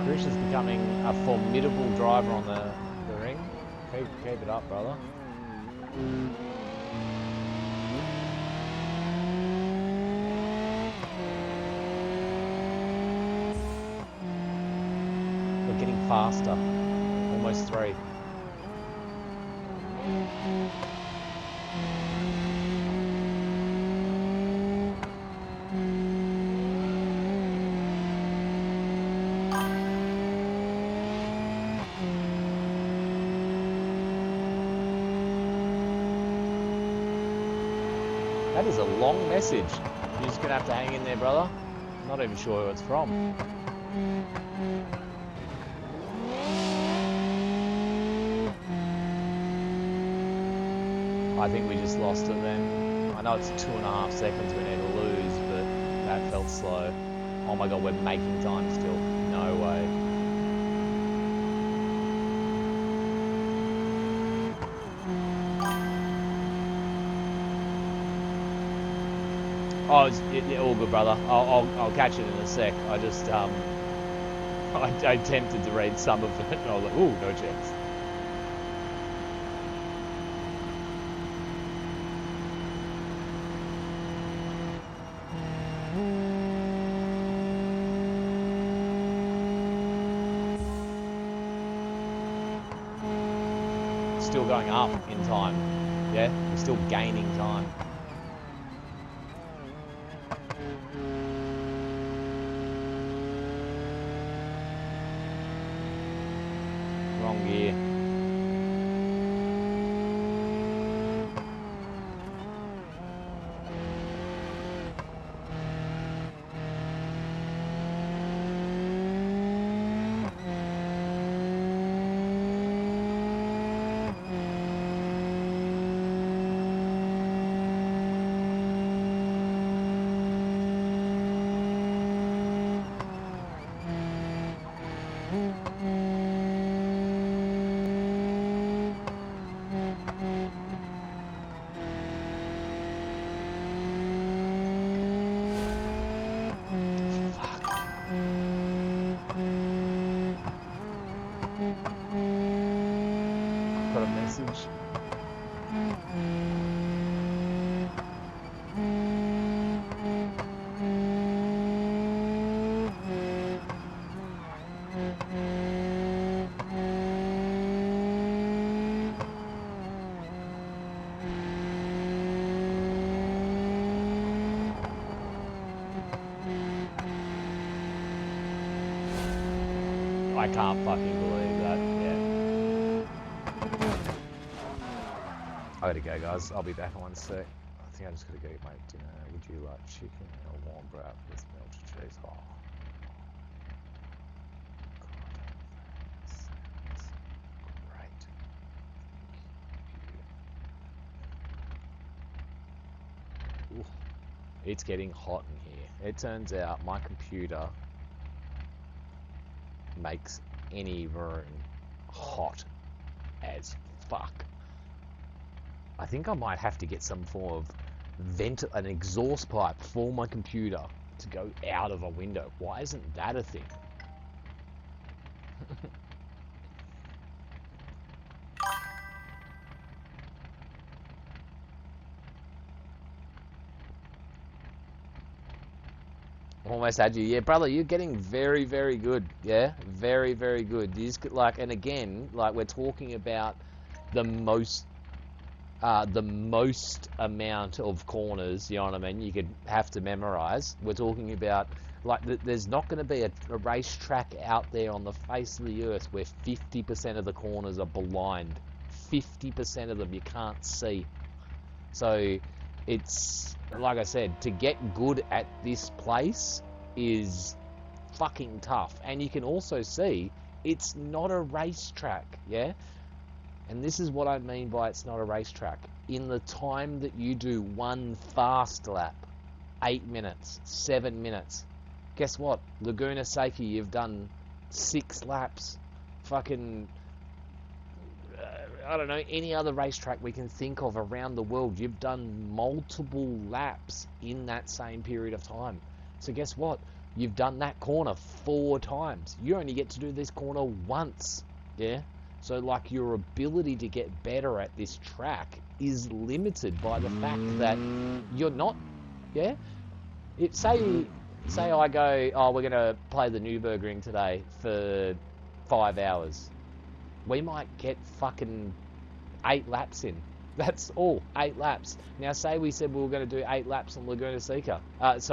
S1: Krish is becoming a formidable driver on the ring. Keep it up, brother. we're getting faster. Almost 3. That is a long message. You're just gonna have to hang in there, brother. I'm not even sure who it's from. I think we just lost it then. I know it's 2.5 seconds we need to lose, but that felt slow. Oh my god, we're making time still. No way. Oh, yeah, all good, brother. I'll catch it in a sec. I just I attempted to read some of it, and I was like, ooh, no chance. Still going up in time. Yeah, we're still gaining time. Wrong gear. Got a message. I can't fucking believe that. Yeah. I gotta go, guys. I'll be back in 1 sec. I think I just gotta go get my dinner. Would you like chicken or warm wrap with melted cheese? Oh. God, sounds great. Ooh. It's getting hot in here. It turns out my computer makes any room hot as fuck. I think I might have to get some form of an exhaust pipe for my computer to go out of a window. Why isn't that a thing? Almost had you. Yeah, brother, you're getting very, very good. Yeah, very, very good. You just like, and again, like we're talking about the most amount of corners, you know what I mean, you could have to memorize. We're talking about, like, there's not going to be a racetrack out there on the face of the earth where 50% of the corners are blind. 50% of them you can't see. So it's, like I said, to get good at this place is fucking tough. And you can also see it's not a racetrack, yeah? And this is what I mean by it's not a racetrack. In the time that you do one fast lap, 8 minutes, 7 minutes, guess what? Laguna Seca, you've done 6 laps. Fucking, I don't know, any other racetrack we can think of around the world, you've done multiple laps in that same period of time. So guess what? You've done that corner 4 times. You only get to do this corner once, yeah? So, like, your ability to get better at this track is limited by the fact that you're not, yeah? Say I go, oh, we're going to play the Nürburgring today for 5 hours. We might get fucking 8 laps in. That's all, 8 laps. Now, say we said we were going to do 8 laps on Laguna Seca. 5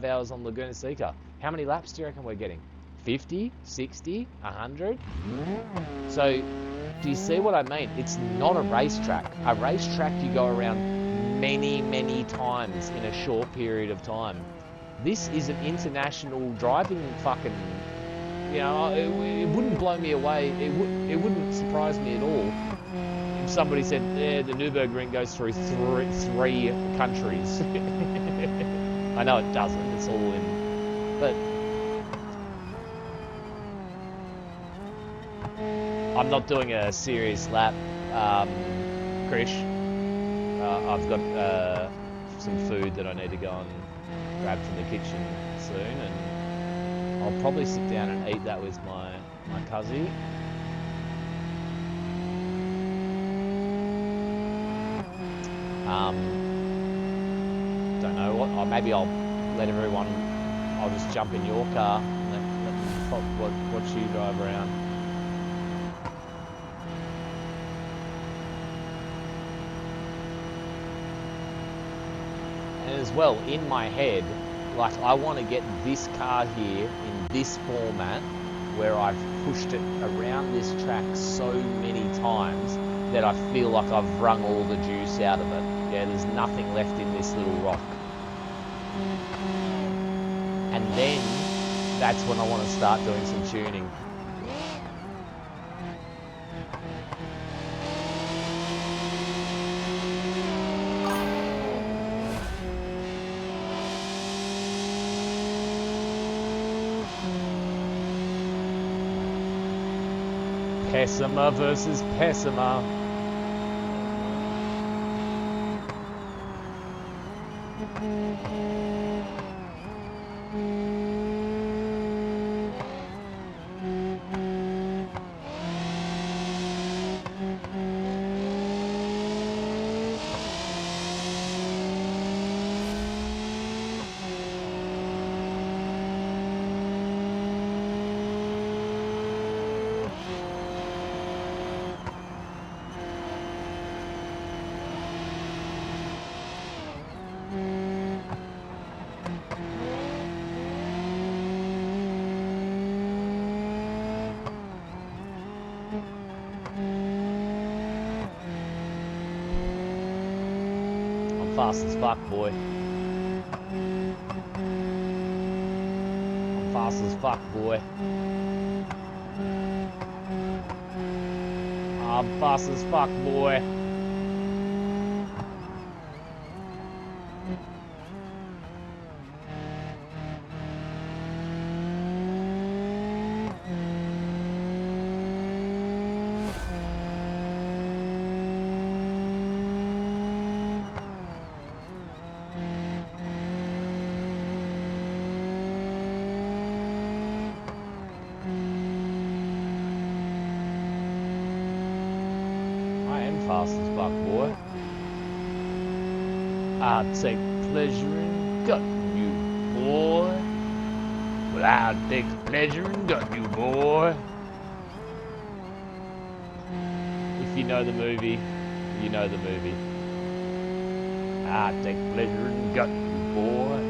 S1: hours on Laguna Seca. How many laps do you reckon we're getting? 50, 60, 100? So, do you see what I mean? It's not a racetrack. A racetrack you go around many, many times in a short period of time. This is an international driving fucking... You know, it wouldn't blow me away. It wouldn't surprise me at all if somebody said, yeah, the Nürburgring goes through three countries. I know it doesn't. It's all in... But... I'm not doing a serious lap, Krish. I've got some food that I need to go and grab from the kitchen soon, and I'll probably sit down and eat that with my cuzzy. Don't know what. Maybe I'll let everyone. I'll just jump in your car and let watch you drive around. As well, in my head, like, I want to get this car here in this format where I've pushed it around this track so many times that I feel like I've wrung all the juice out of it. Yeah, there's nothing left in this little rock. And then that's when I want to start doing some tuning. Pessima versus Pessima. Fast as fuck, boy. I'm fast as fuck, boy. I'm fast as fuck, boy. Fast as fuck, boy. I take pleasure in gutting you, boy. Well, I take pleasure in gutting you, boy. If you know the movie, you know the movie. I take pleasure in gutting you, boy.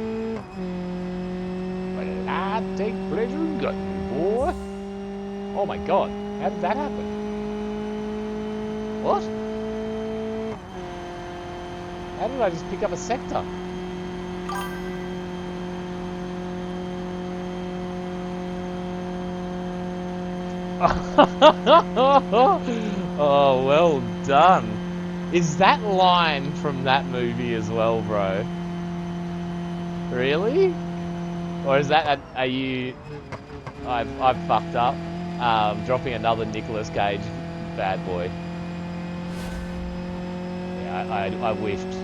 S1: Well, I take pleasure in gutting you, boy. Oh my god, how did that happen? What? How did I just pick up a sector? Oh, well done. Is that line from that movie as well, bro? Really? Or is that are you... I've fucked up. Dropping another Nicolas Cage bad boy. Yeah, I whiffed.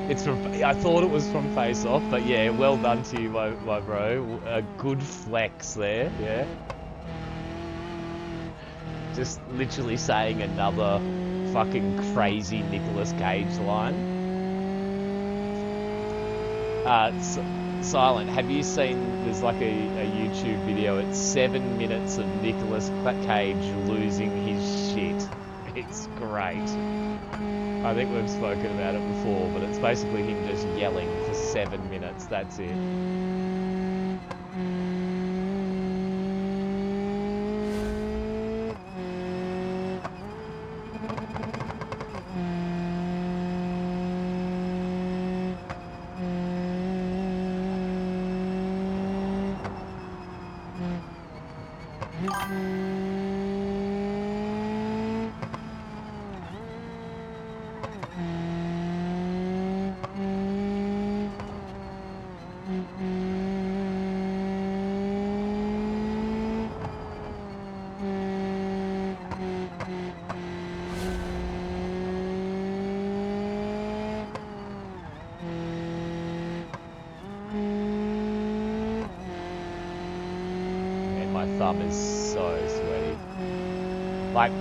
S1: It's from... I thought it was from Face Off, but yeah, well done to you, my bro. A good flex there, yeah. just literally saying another fucking crazy Nicolas Cage line. Silent, have you seen, there's like a YouTube video, it's 7 minutes of Nicolas Cage losing his shit. It's great. I think we've spoken about it before, but it's basically him just yelling for 7 minutes, that's it. Thumb is so sweaty. Like,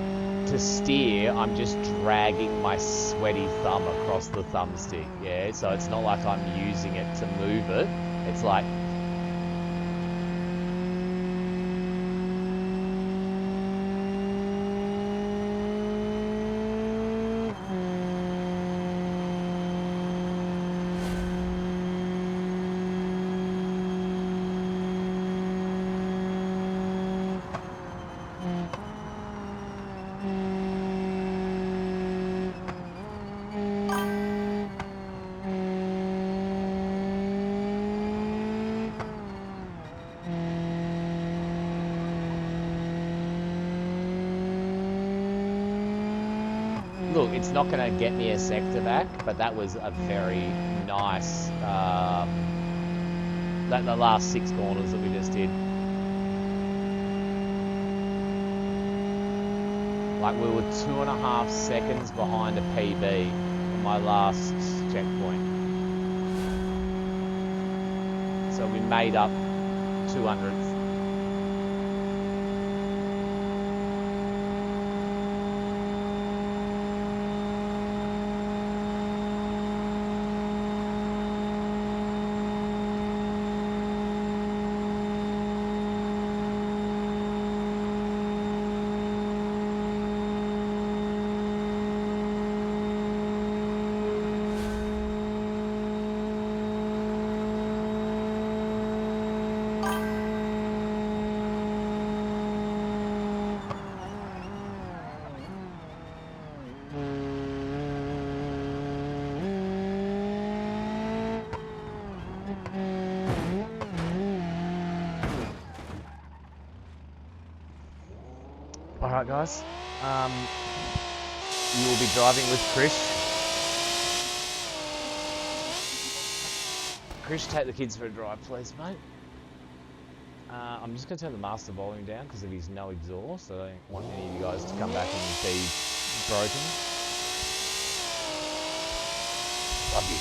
S1: to steer, I'm just dragging my sweaty thumb across the thumbstick, yeah? So it's not like I'm using it to move it. It's like... Look, it's not going to get me a sector back, but that was a very nice, the last 6 corners that we just did. Like, we were 2.5 seconds behind a PB on my last checkpoint. So we made up 200th. Alright guys, you will be driving with Krish. Krish, take the kids for a drive please, mate. I'm just going to turn the master volume down because of his no exhaust. I don't want any of you guys to come back and be broken. Love you.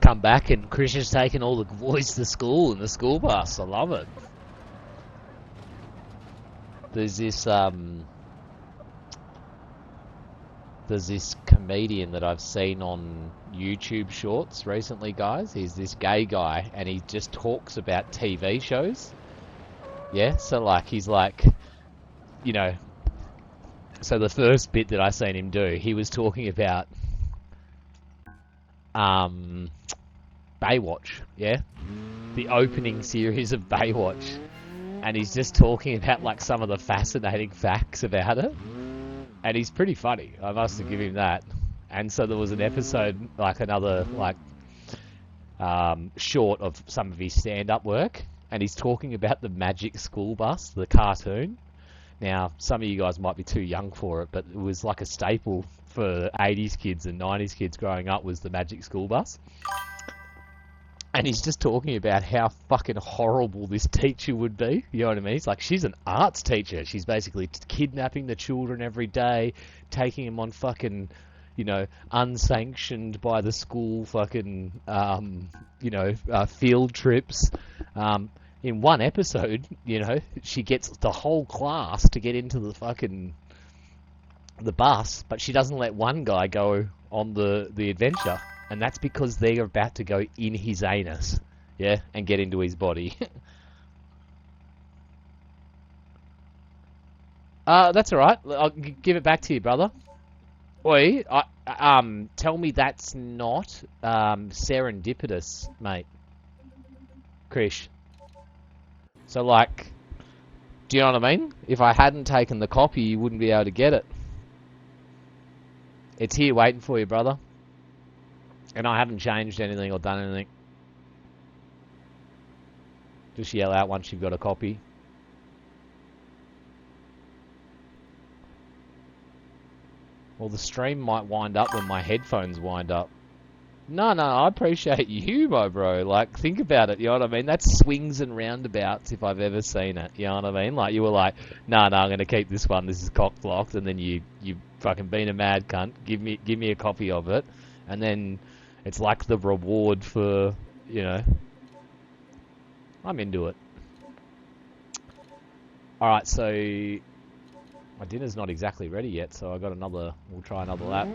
S1: come back and Chris has taken all the boys to school in the school bus. I love it. There's this comedian that I've seen on YouTube Shorts recently, guys. He's this gay guy, and he just talks about TV shows. Yeah, so like he's like, you know, so the first bit that I seen him do, he was talking about Baywatch, yeah, the opening series of Baywatch, and he's just talking about like some of the fascinating facts about it. And he's pretty funny, I must give him that. And so there was an episode, like another, like, short of some of his stand-up work. And he's talking about the Magic School Bus, the cartoon. Now, some of you guys might be too young for it, but it was like a staple for 80s kids and 90s kids growing up, was the Magic School Bus. And he's just talking about how fucking horrible this teacher would be. You know what I mean? It's like, she's an arts teacher. She's basically kidnapping the children every day, taking them on fucking, you know, unsanctioned by the school fucking, field trips. In one episode, you know, she gets the whole class to get into the bus, but she doesn't let one guy go on the adventure. And that's because they're about to go in his anus, yeah, and get into his body. That's all right. I'll give it back to you, brother. Oi, tell me that's not serendipitous, mate. Krish. So, like, do you know what I mean? If I hadn't taken the copy, you wouldn't be able to get it. It's here waiting for you, brother. And I haven't changed anything or done anything. Just yell out once you've got a copy. Well, the stream might wind up when my headphones wind up. No, I appreciate you, my bro. Like, think about it, you know what I mean? That's swings and roundabouts if I've ever seen it, you know what I mean? Like, you were like, no, I'm going to keep this one, this is cock-blocked, and then you fucking been a mad cunt, give me a copy of it, and then it's like the reward for, you know, I'm into it. Alright, so my dinner's not exactly ready yet, so I got we'll try another lap.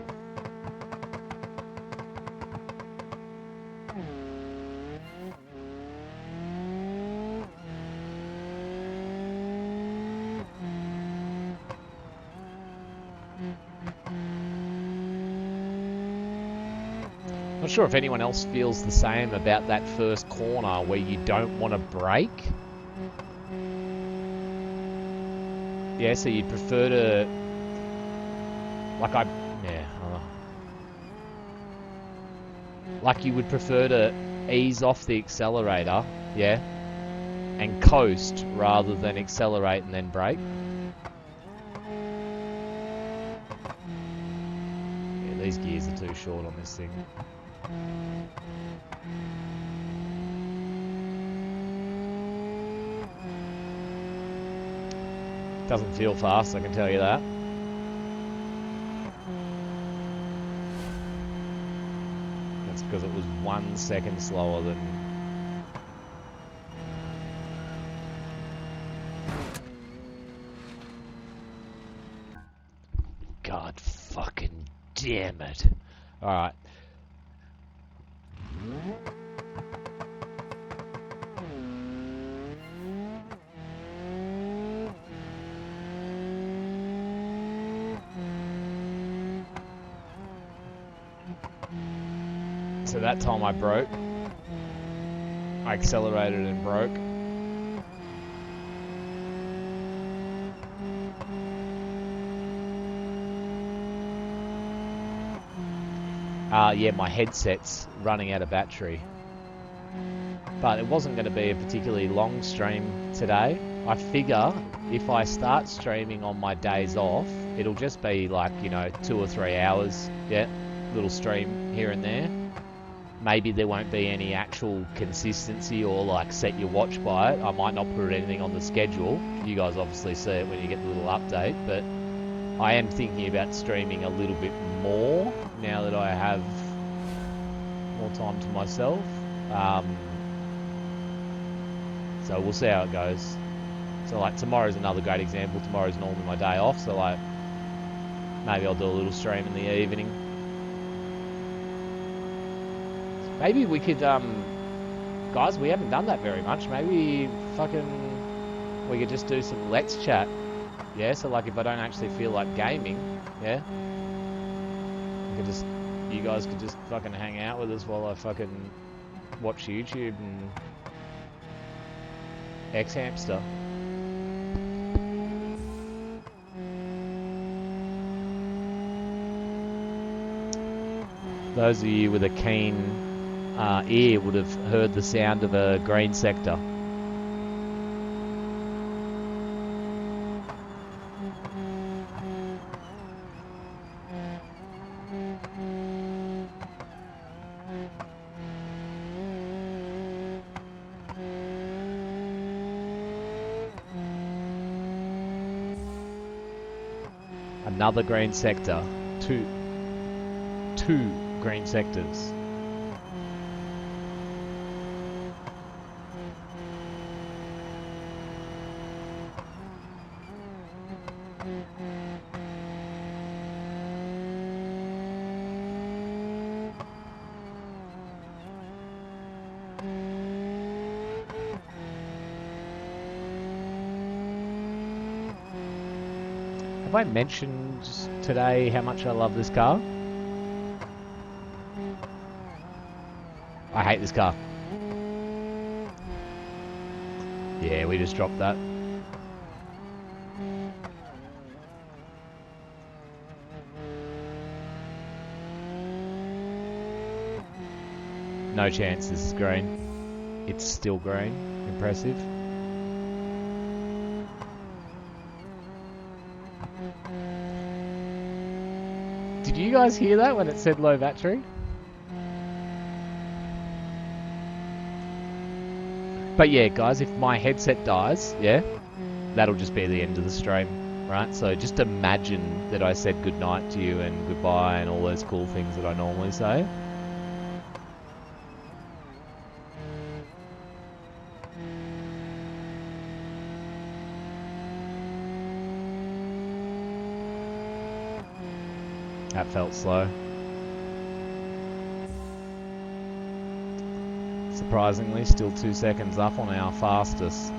S1: Not sure if anyone else feels the same about that first corner where you don't want to brake. Yeah, so you'd prefer to, like you would prefer to ease off the accelerator, yeah, and coast rather than accelerate and then brake. Yeah, these gears are too short on this thing. Doesn't feel fast, I can tell you that. That's because it was 1 second slower than... God fucking damn it. Alright. So that time I broke. I accelerated and broke. Yeah, my headset's running out of battery. But it wasn't going to be a particularly long stream today. I figure if I start streaming on my days off, it'll just be like, you know, 2 or 3 hours. Yeah, little stream here and there. Maybe there won't be any actual consistency or like set your watch by it. I might not put anything on the schedule. You guys obviously see it when you get the little update, but I am thinking about streaming a little bit more now that I have more time to myself. So we'll see how it goes. So like tomorrow's another great example. Tomorrow's normally my day off, so like maybe I'll do a little stream in the evening. Maybe we could, guys, we haven't done that very much. Maybe we could just do some Let's Chat. Yeah, so like if I don't actually feel like gaming, yeah, you guys could just fucking hang out with us while I fucking watch YouTube and X-Hamster. Those of you with a keen ear would have heard the sound of a green sector. Another green sector. Two green sectors. Have I mentioned today how much I love this car? I hate this car. Yeah, we just dropped that. No chance this is green. It's still green. Impressive. Did you guys hear that when it said low battery? But yeah, guys, if my headset dies, yeah, that'll just be the end of the stream, right? So just imagine that I said goodnight to you and goodbye and all those cool things that I normally say. That felt slow. Surprisingly, still 2 seconds up on our fastest.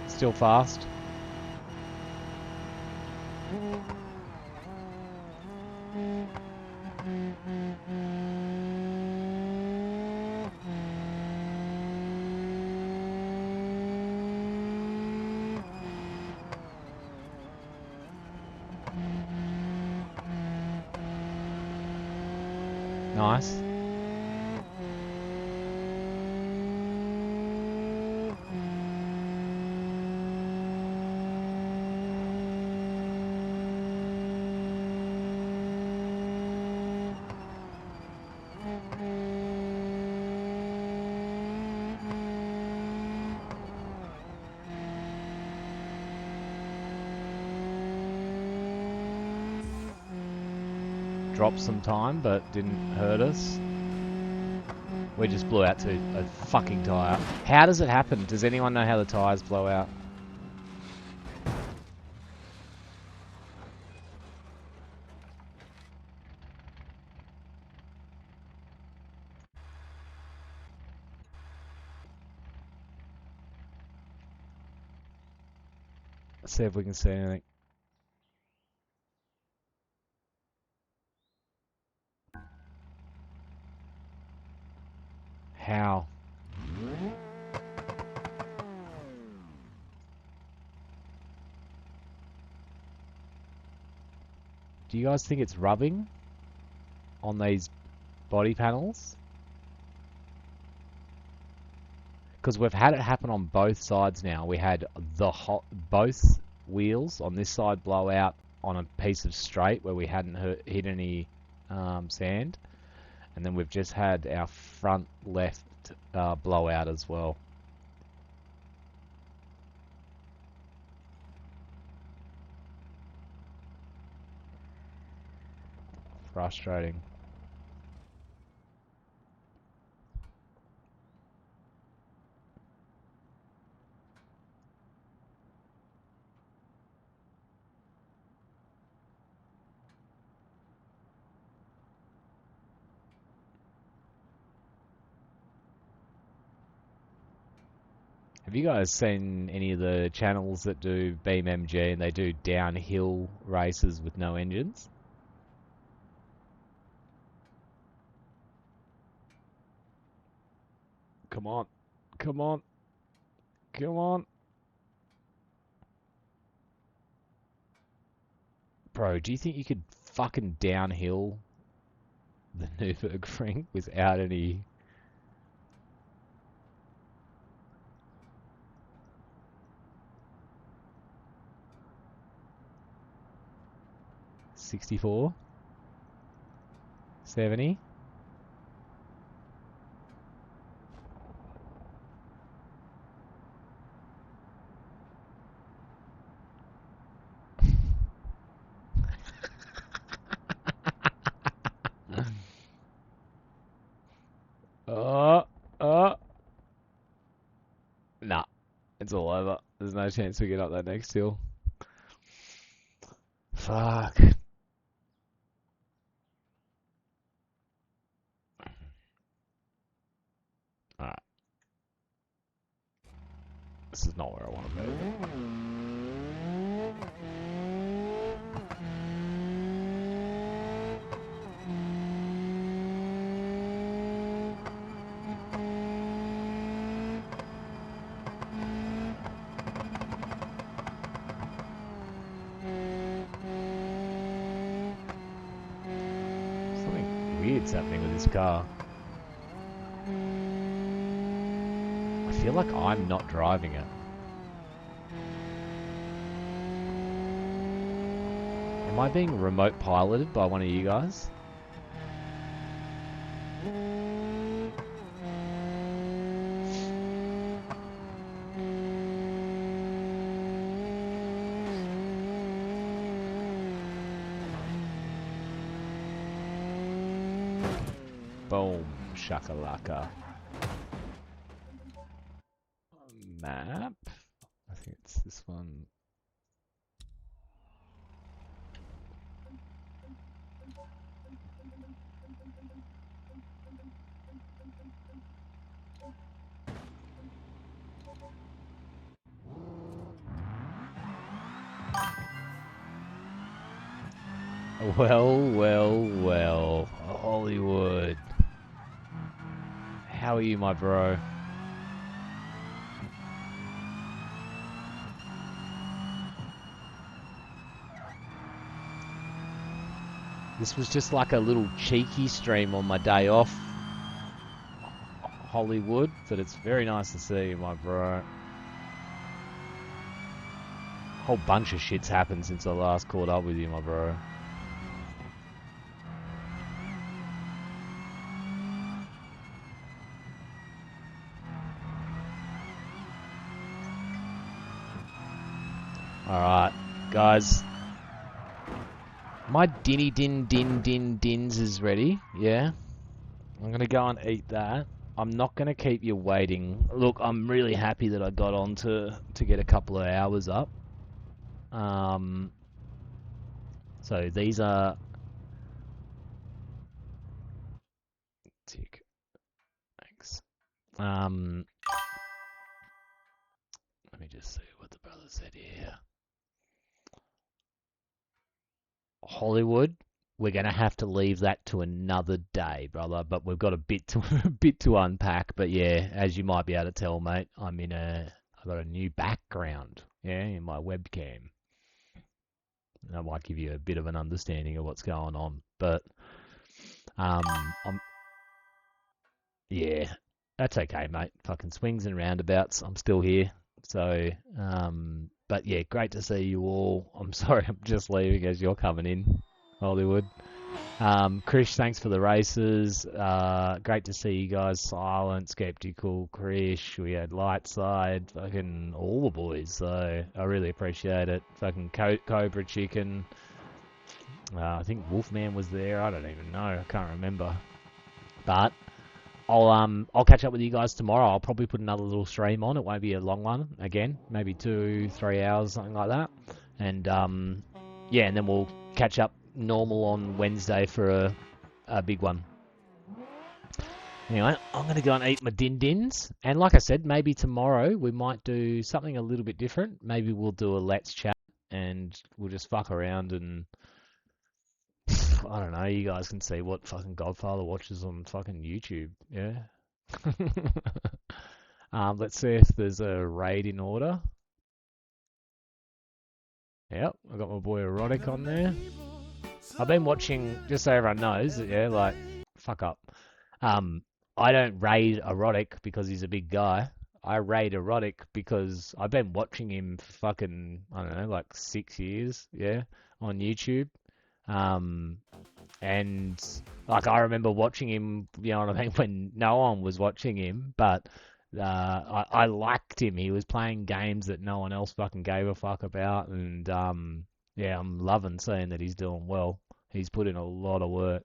S1: Still fast. Nice. Dropped some time, but didn't hurt us. We just blew out to a fucking tyre. How does it happen? Does anyone know how the tyres blow out? Let's see if we can see anything. How? Do you guys think it's rubbing on these body panels. Because we've had it happen on both sides now. We had both wheels on this side blow out on a piece of straight where we hadn't hit any sand. And then we've just had our front left blow out as well. Frustrating. Have you guys seen any of the channels that do BeamNG and they do downhill races with no engines? Come on. Come on. Come on. Bro, do you think you could fucking downhill the Nürburgring without any... $64? $70? Nah, it's all over. There's no chance we get up that next hill. Fuck. Alright. This is not where I want to be. Something weird's happening with this car. I feel like I'm not driving it. Am I being remote piloted by one of you guys? Boom, shakalaka. Map. I think it's this one. Well, well, well. Hollywood. How are you, my bro? This was just like a little cheeky stream on my day off, Hollywood, but it's very nice to see you, my bro. Whole bunch of shit's happened since I last caught up with you, my bro. Alright, guys. My dinny dins is ready, yeah? I'm gonna go and eat that. I'm not gonna keep you waiting. Look, I'm really happy that I got on to get a couple of hours up. So these are... Tick. Thanks. Let me just see what the brother said here. Hollywood, we're gonna have to leave that to another day, brother. But we've got a bit to unpack. But yeah, as you might be able to tell, mate, I've got a new background, yeah, in my webcam. That might give you a bit of an understanding of what's going on. But I'm Yeah, that's okay, mate. Fucking swings and roundabouts. I'm still here. So, but yeah, great to see you all. I'm sorry, I'm just leaving as you're coming in, Hollywood. Krish, thanks for the races. Great to see you guys. Silent, Skeptical, Krish. We had Lightside, fucking all the boys. So I really appreciate it. Fucking Cobra Chicken. I think Wolfman was there. I don't even know. I can't remember. But I'll catch up with you guys tomorrow. I'll probably put another little stream on. It won't be a long one again. Maybe 2-3 hours, something like that. And yeah, and then we'll catch up normal on Wednesday for a big one. Anyway, I'm going to go and eat my din-dins. And like I said, maybe tomorrow we might do something a little bit different. Maybe we'll do a Let's Chat and we'll just fuck around and I don't know, you guys can see what fucking Godfather watches on fucking YouTube, yeah? Let's see if there's a raid in order. Yep, I got my boy Erotic on there. I've been watching, just so everyone knows, yeah, like, fuck up. I don't raid Erotic because he's a big guy. I raid Erotic because I've been watching him for fucking, I don't know, like 6 years, yeah, on YouTube. And like I remember watching him, you know what I mean, when no one was watching him, but I liked him. He was playing games that no one else fucking gave a fuck about, and yeah, I'm loving seeing that he's doing well. He's put in a lot of work.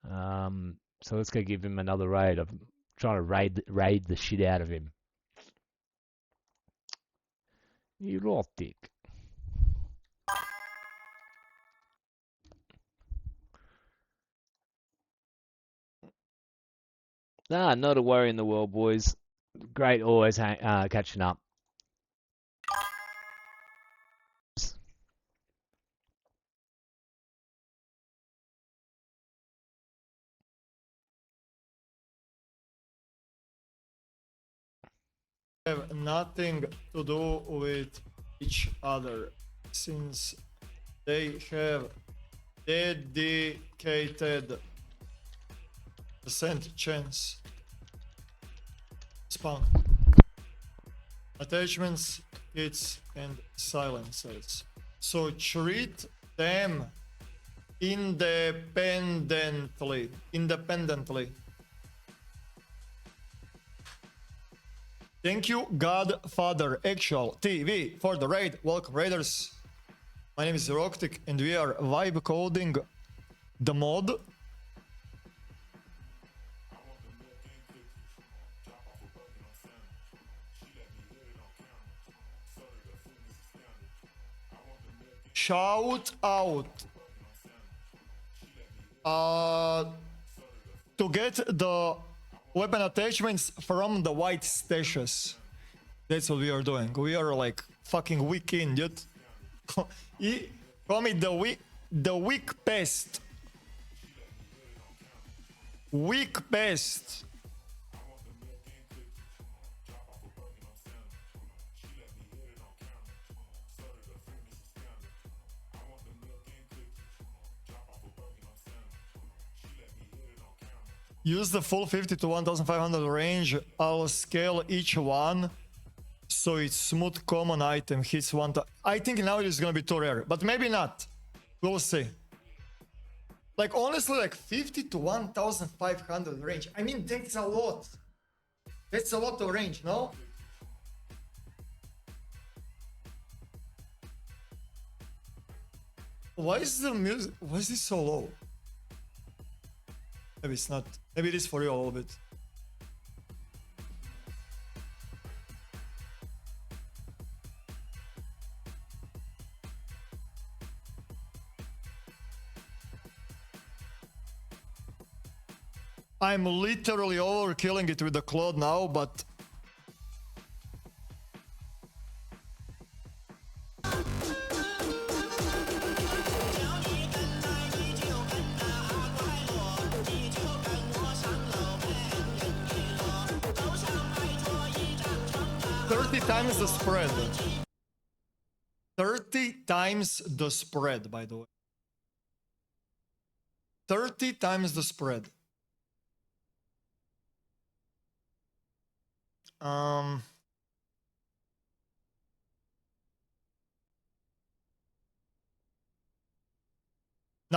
S1: So let's go give him another raid. I'm trying to raid the shit out of him. Erotic. Nah, not a worry in the world, boys. Great always catching up.
S5: Have nothing to do with each other since they have dedicated percent chance spawn attachments, kits and silencers, so treat them independently. Thank you, Godfather Actual TV, for the raid. Welcome, raiders. My name is Roctic, and we are vibe coding the mod. Shout out to get the weapon attachments from the white stashes. That's what we are doing. We are like fucking weekend, dude. Call me the weak pest. Weak pest. Use the full 50 to 1500 range. I'll scale each one so it's smooth common item hits one time. I think now it is gonna be too rare, but maybe not. We'll see. Like honestly, like 50 to 1500 range. I mean, that's a lot. That's a lot of range, no? Why is the music? Why is this so low? Maybe it's not. Maybe it is for you a little bit. I'm literally overkilling it with the Claude now, but... times the spread. 30 times the spread, by the way. 30 times the spread. Now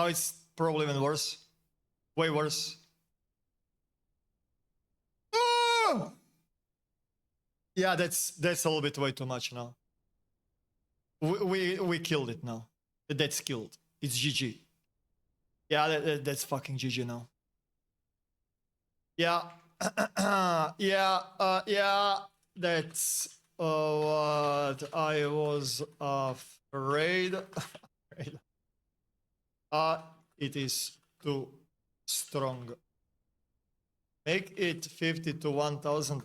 S5: it's probably even worse. Way worse. Ah! Yeah, that's a little bit way too much now. We killed it now. That's killed. It's GG. Yeah, that's fucking GG now. Yeah. Yeah, that's what I was afraid. It is too strong. Make it 50 to 1000.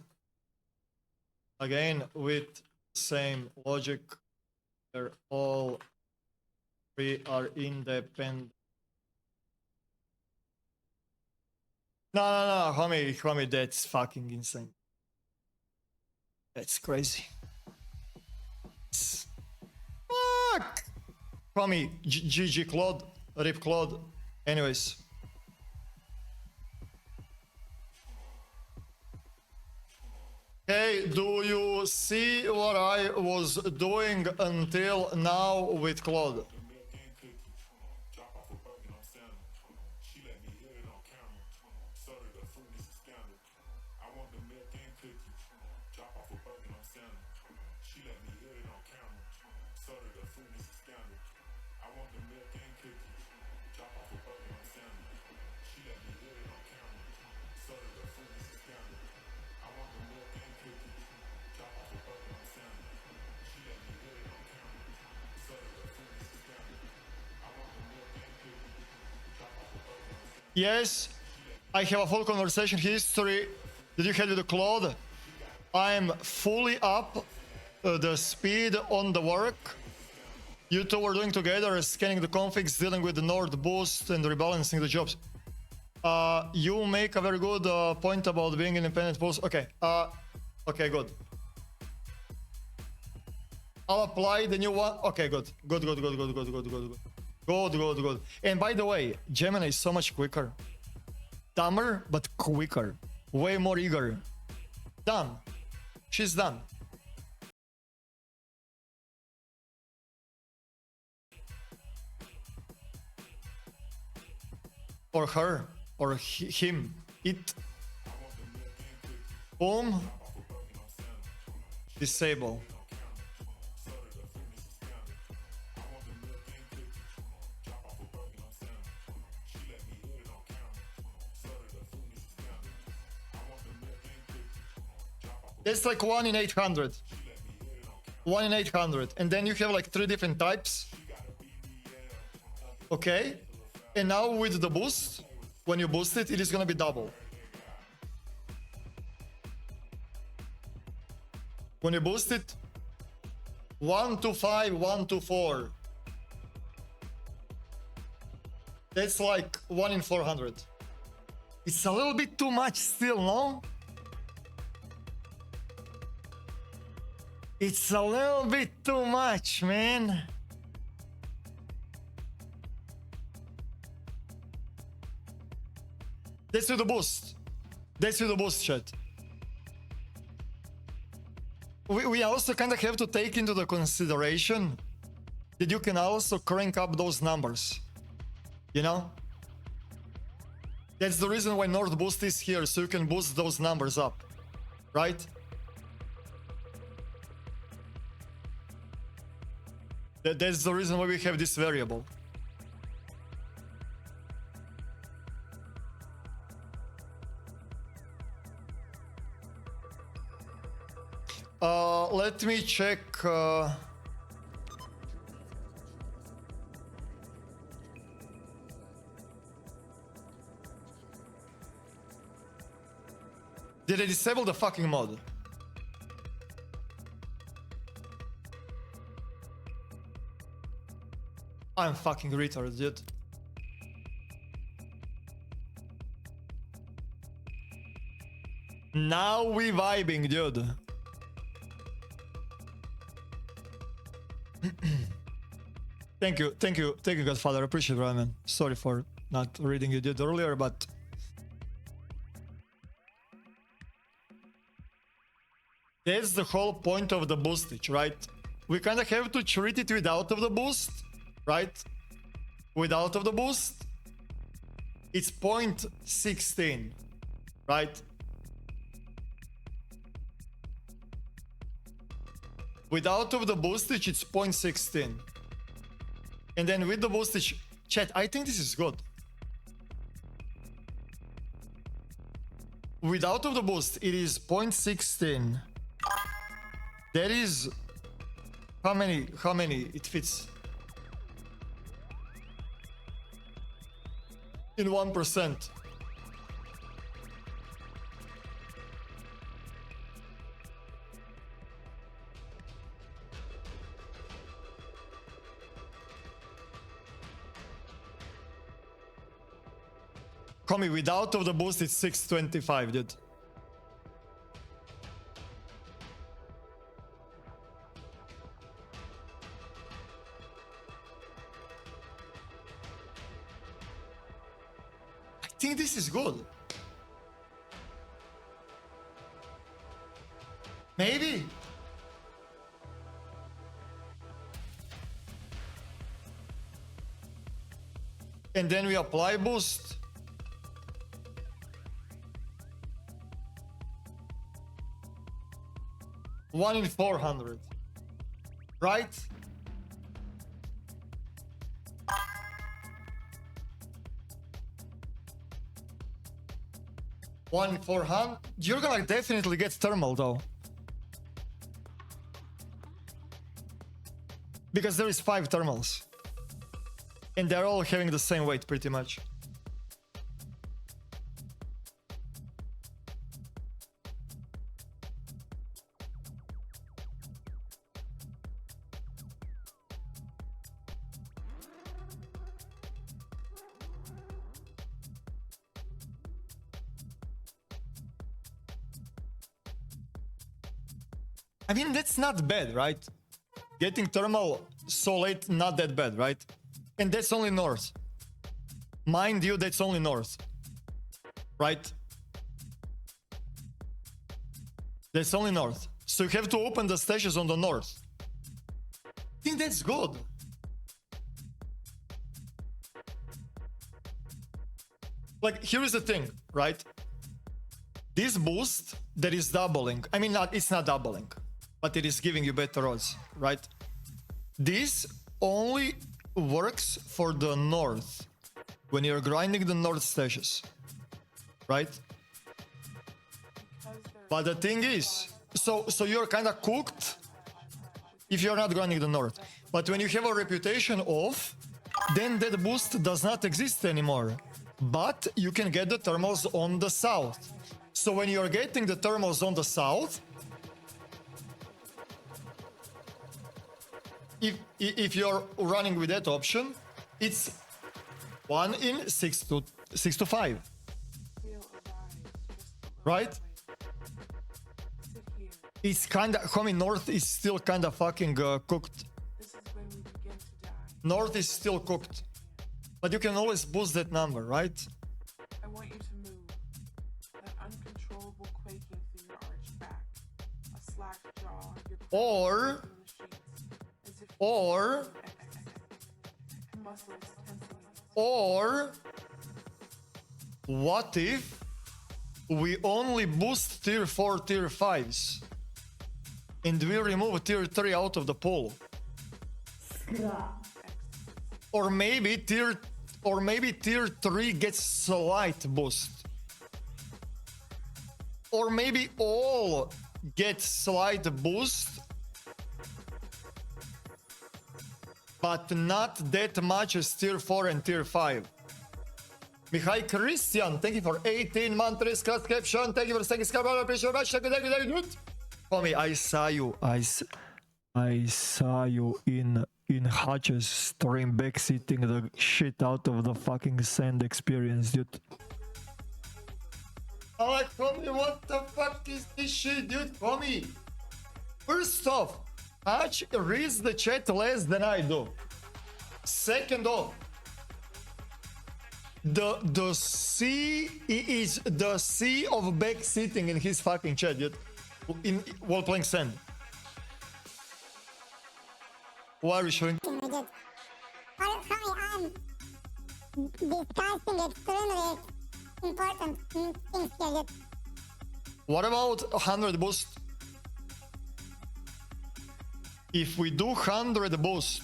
S5: Again, with same logic. They're all three are independent. No, homie, that's fucking insane. That's crazy. Fuck! Homie, GG Claude, RIP Claude. Anyways. Hey, do you see what I was doing until now with Claude? Yes, I have a full conversation history that you had with Claude. I'm fully up the speed on the work. You two were doing together, scanning the configs, dealing with the Nord boost and rebalancing the jobs. You make a very good point about being independent post. Okay, okay, good. I'll apply the new one. Okay, good. Good. Good. And by the way, Gemini is so much quicker. Dumber, but quicker. Way more eager. Done. She's done. Or her. Or him. It. Boom. Disable. It's like 1 in 800. 1 in 800. And then you have like 3 different types. Okay. And now with the boost, when you boost it, it is gonna be double. When you boost it, 1 to 5, 1 to 4. That's like 1 in 400. It's a little bit too much still, no? It's a little bit too much, man. That's with the boost. That's with the boost, chat. We also kind of have to take into the consideration that you can also crank up those numbers. You know? That's the reason why Nord Boost is here, so you can boost those numbers up. Right? That's the reason why we have this variable. Let me check. Did I disable the fucking mod? I'm fucking retarded, dude. Now we vibing, dude. Thank you, Godfather. I appreciate it, man. Sorry for not reading you did earlier, but That's the whole point of the boostage, right? We kind of have to treat it without of the boost, right? Without of the boost, it's 0.16, right? Without of the boostage, it's 0.16. And then with the boostage, chat, I think this is good. Without of the boost, it is 0.16. That is how many it fits in 1%. Coming without of the boost, it's 625, dude. I think this is good. Maybe. And then we apply boost. One in 400, right? One in 400. You're gonna definitely get thermal though, because there is 5 thermals, and they're all having the same weight pretty much. I mean, that's not bad, right? Getting thermal so late, not that bad, right? And that's only north. Mind you, that's only north, right? That's only north. So you have to open the stashes on the north. I think that's good. Like, here is the thing, right? This boost that is doubling, I mean, it's not doubling, but it is giving you better odds, right? This only works for the north when you're grinding the north stashes, right? But the thing is, so you're kind of cooked if you're not grinding the north. But when you have a reputation off, then that boost does not exist anymore. But you can get the thermals on the south. So when you're getting the thermals on the south, if you're running with that option, it's 1 in 6 to 5, right? It's kind of, homie, north is still kind of fucking cooked. North is still cooked, but you can always boost that number, right?
S6: I want you to move. That uncontrollable quaking through your arched back, a slack jaw, your
S5: Or
S6: muscles tensing.
S5: Or what if we only boost tier 4, tier 5s and we remove tier 3 out of the pool? Or maybe tier 3 gets slight boost. Or maybe all get slight boost, but not that much as tier 4 and tier 5. Mihai Christian, thank you for 18 months subscription. Thank you for saying subscribe. I appreciate it. Thank you. Homie, I saw you in Hutch's stream backseating the shit out of the fucking sand experience, dude. I'm like, homie, what the fuck is this shit, dude? Homie, first off, Hutch reads the chat less than I do. Second off, the sea is the sea of backseating in his fucking chat, dude. while playing sand. Why are you showing?
S7: Sorry, I'm discussing extremely important things here.
S5: What about 100 boost? If we do 100 boost,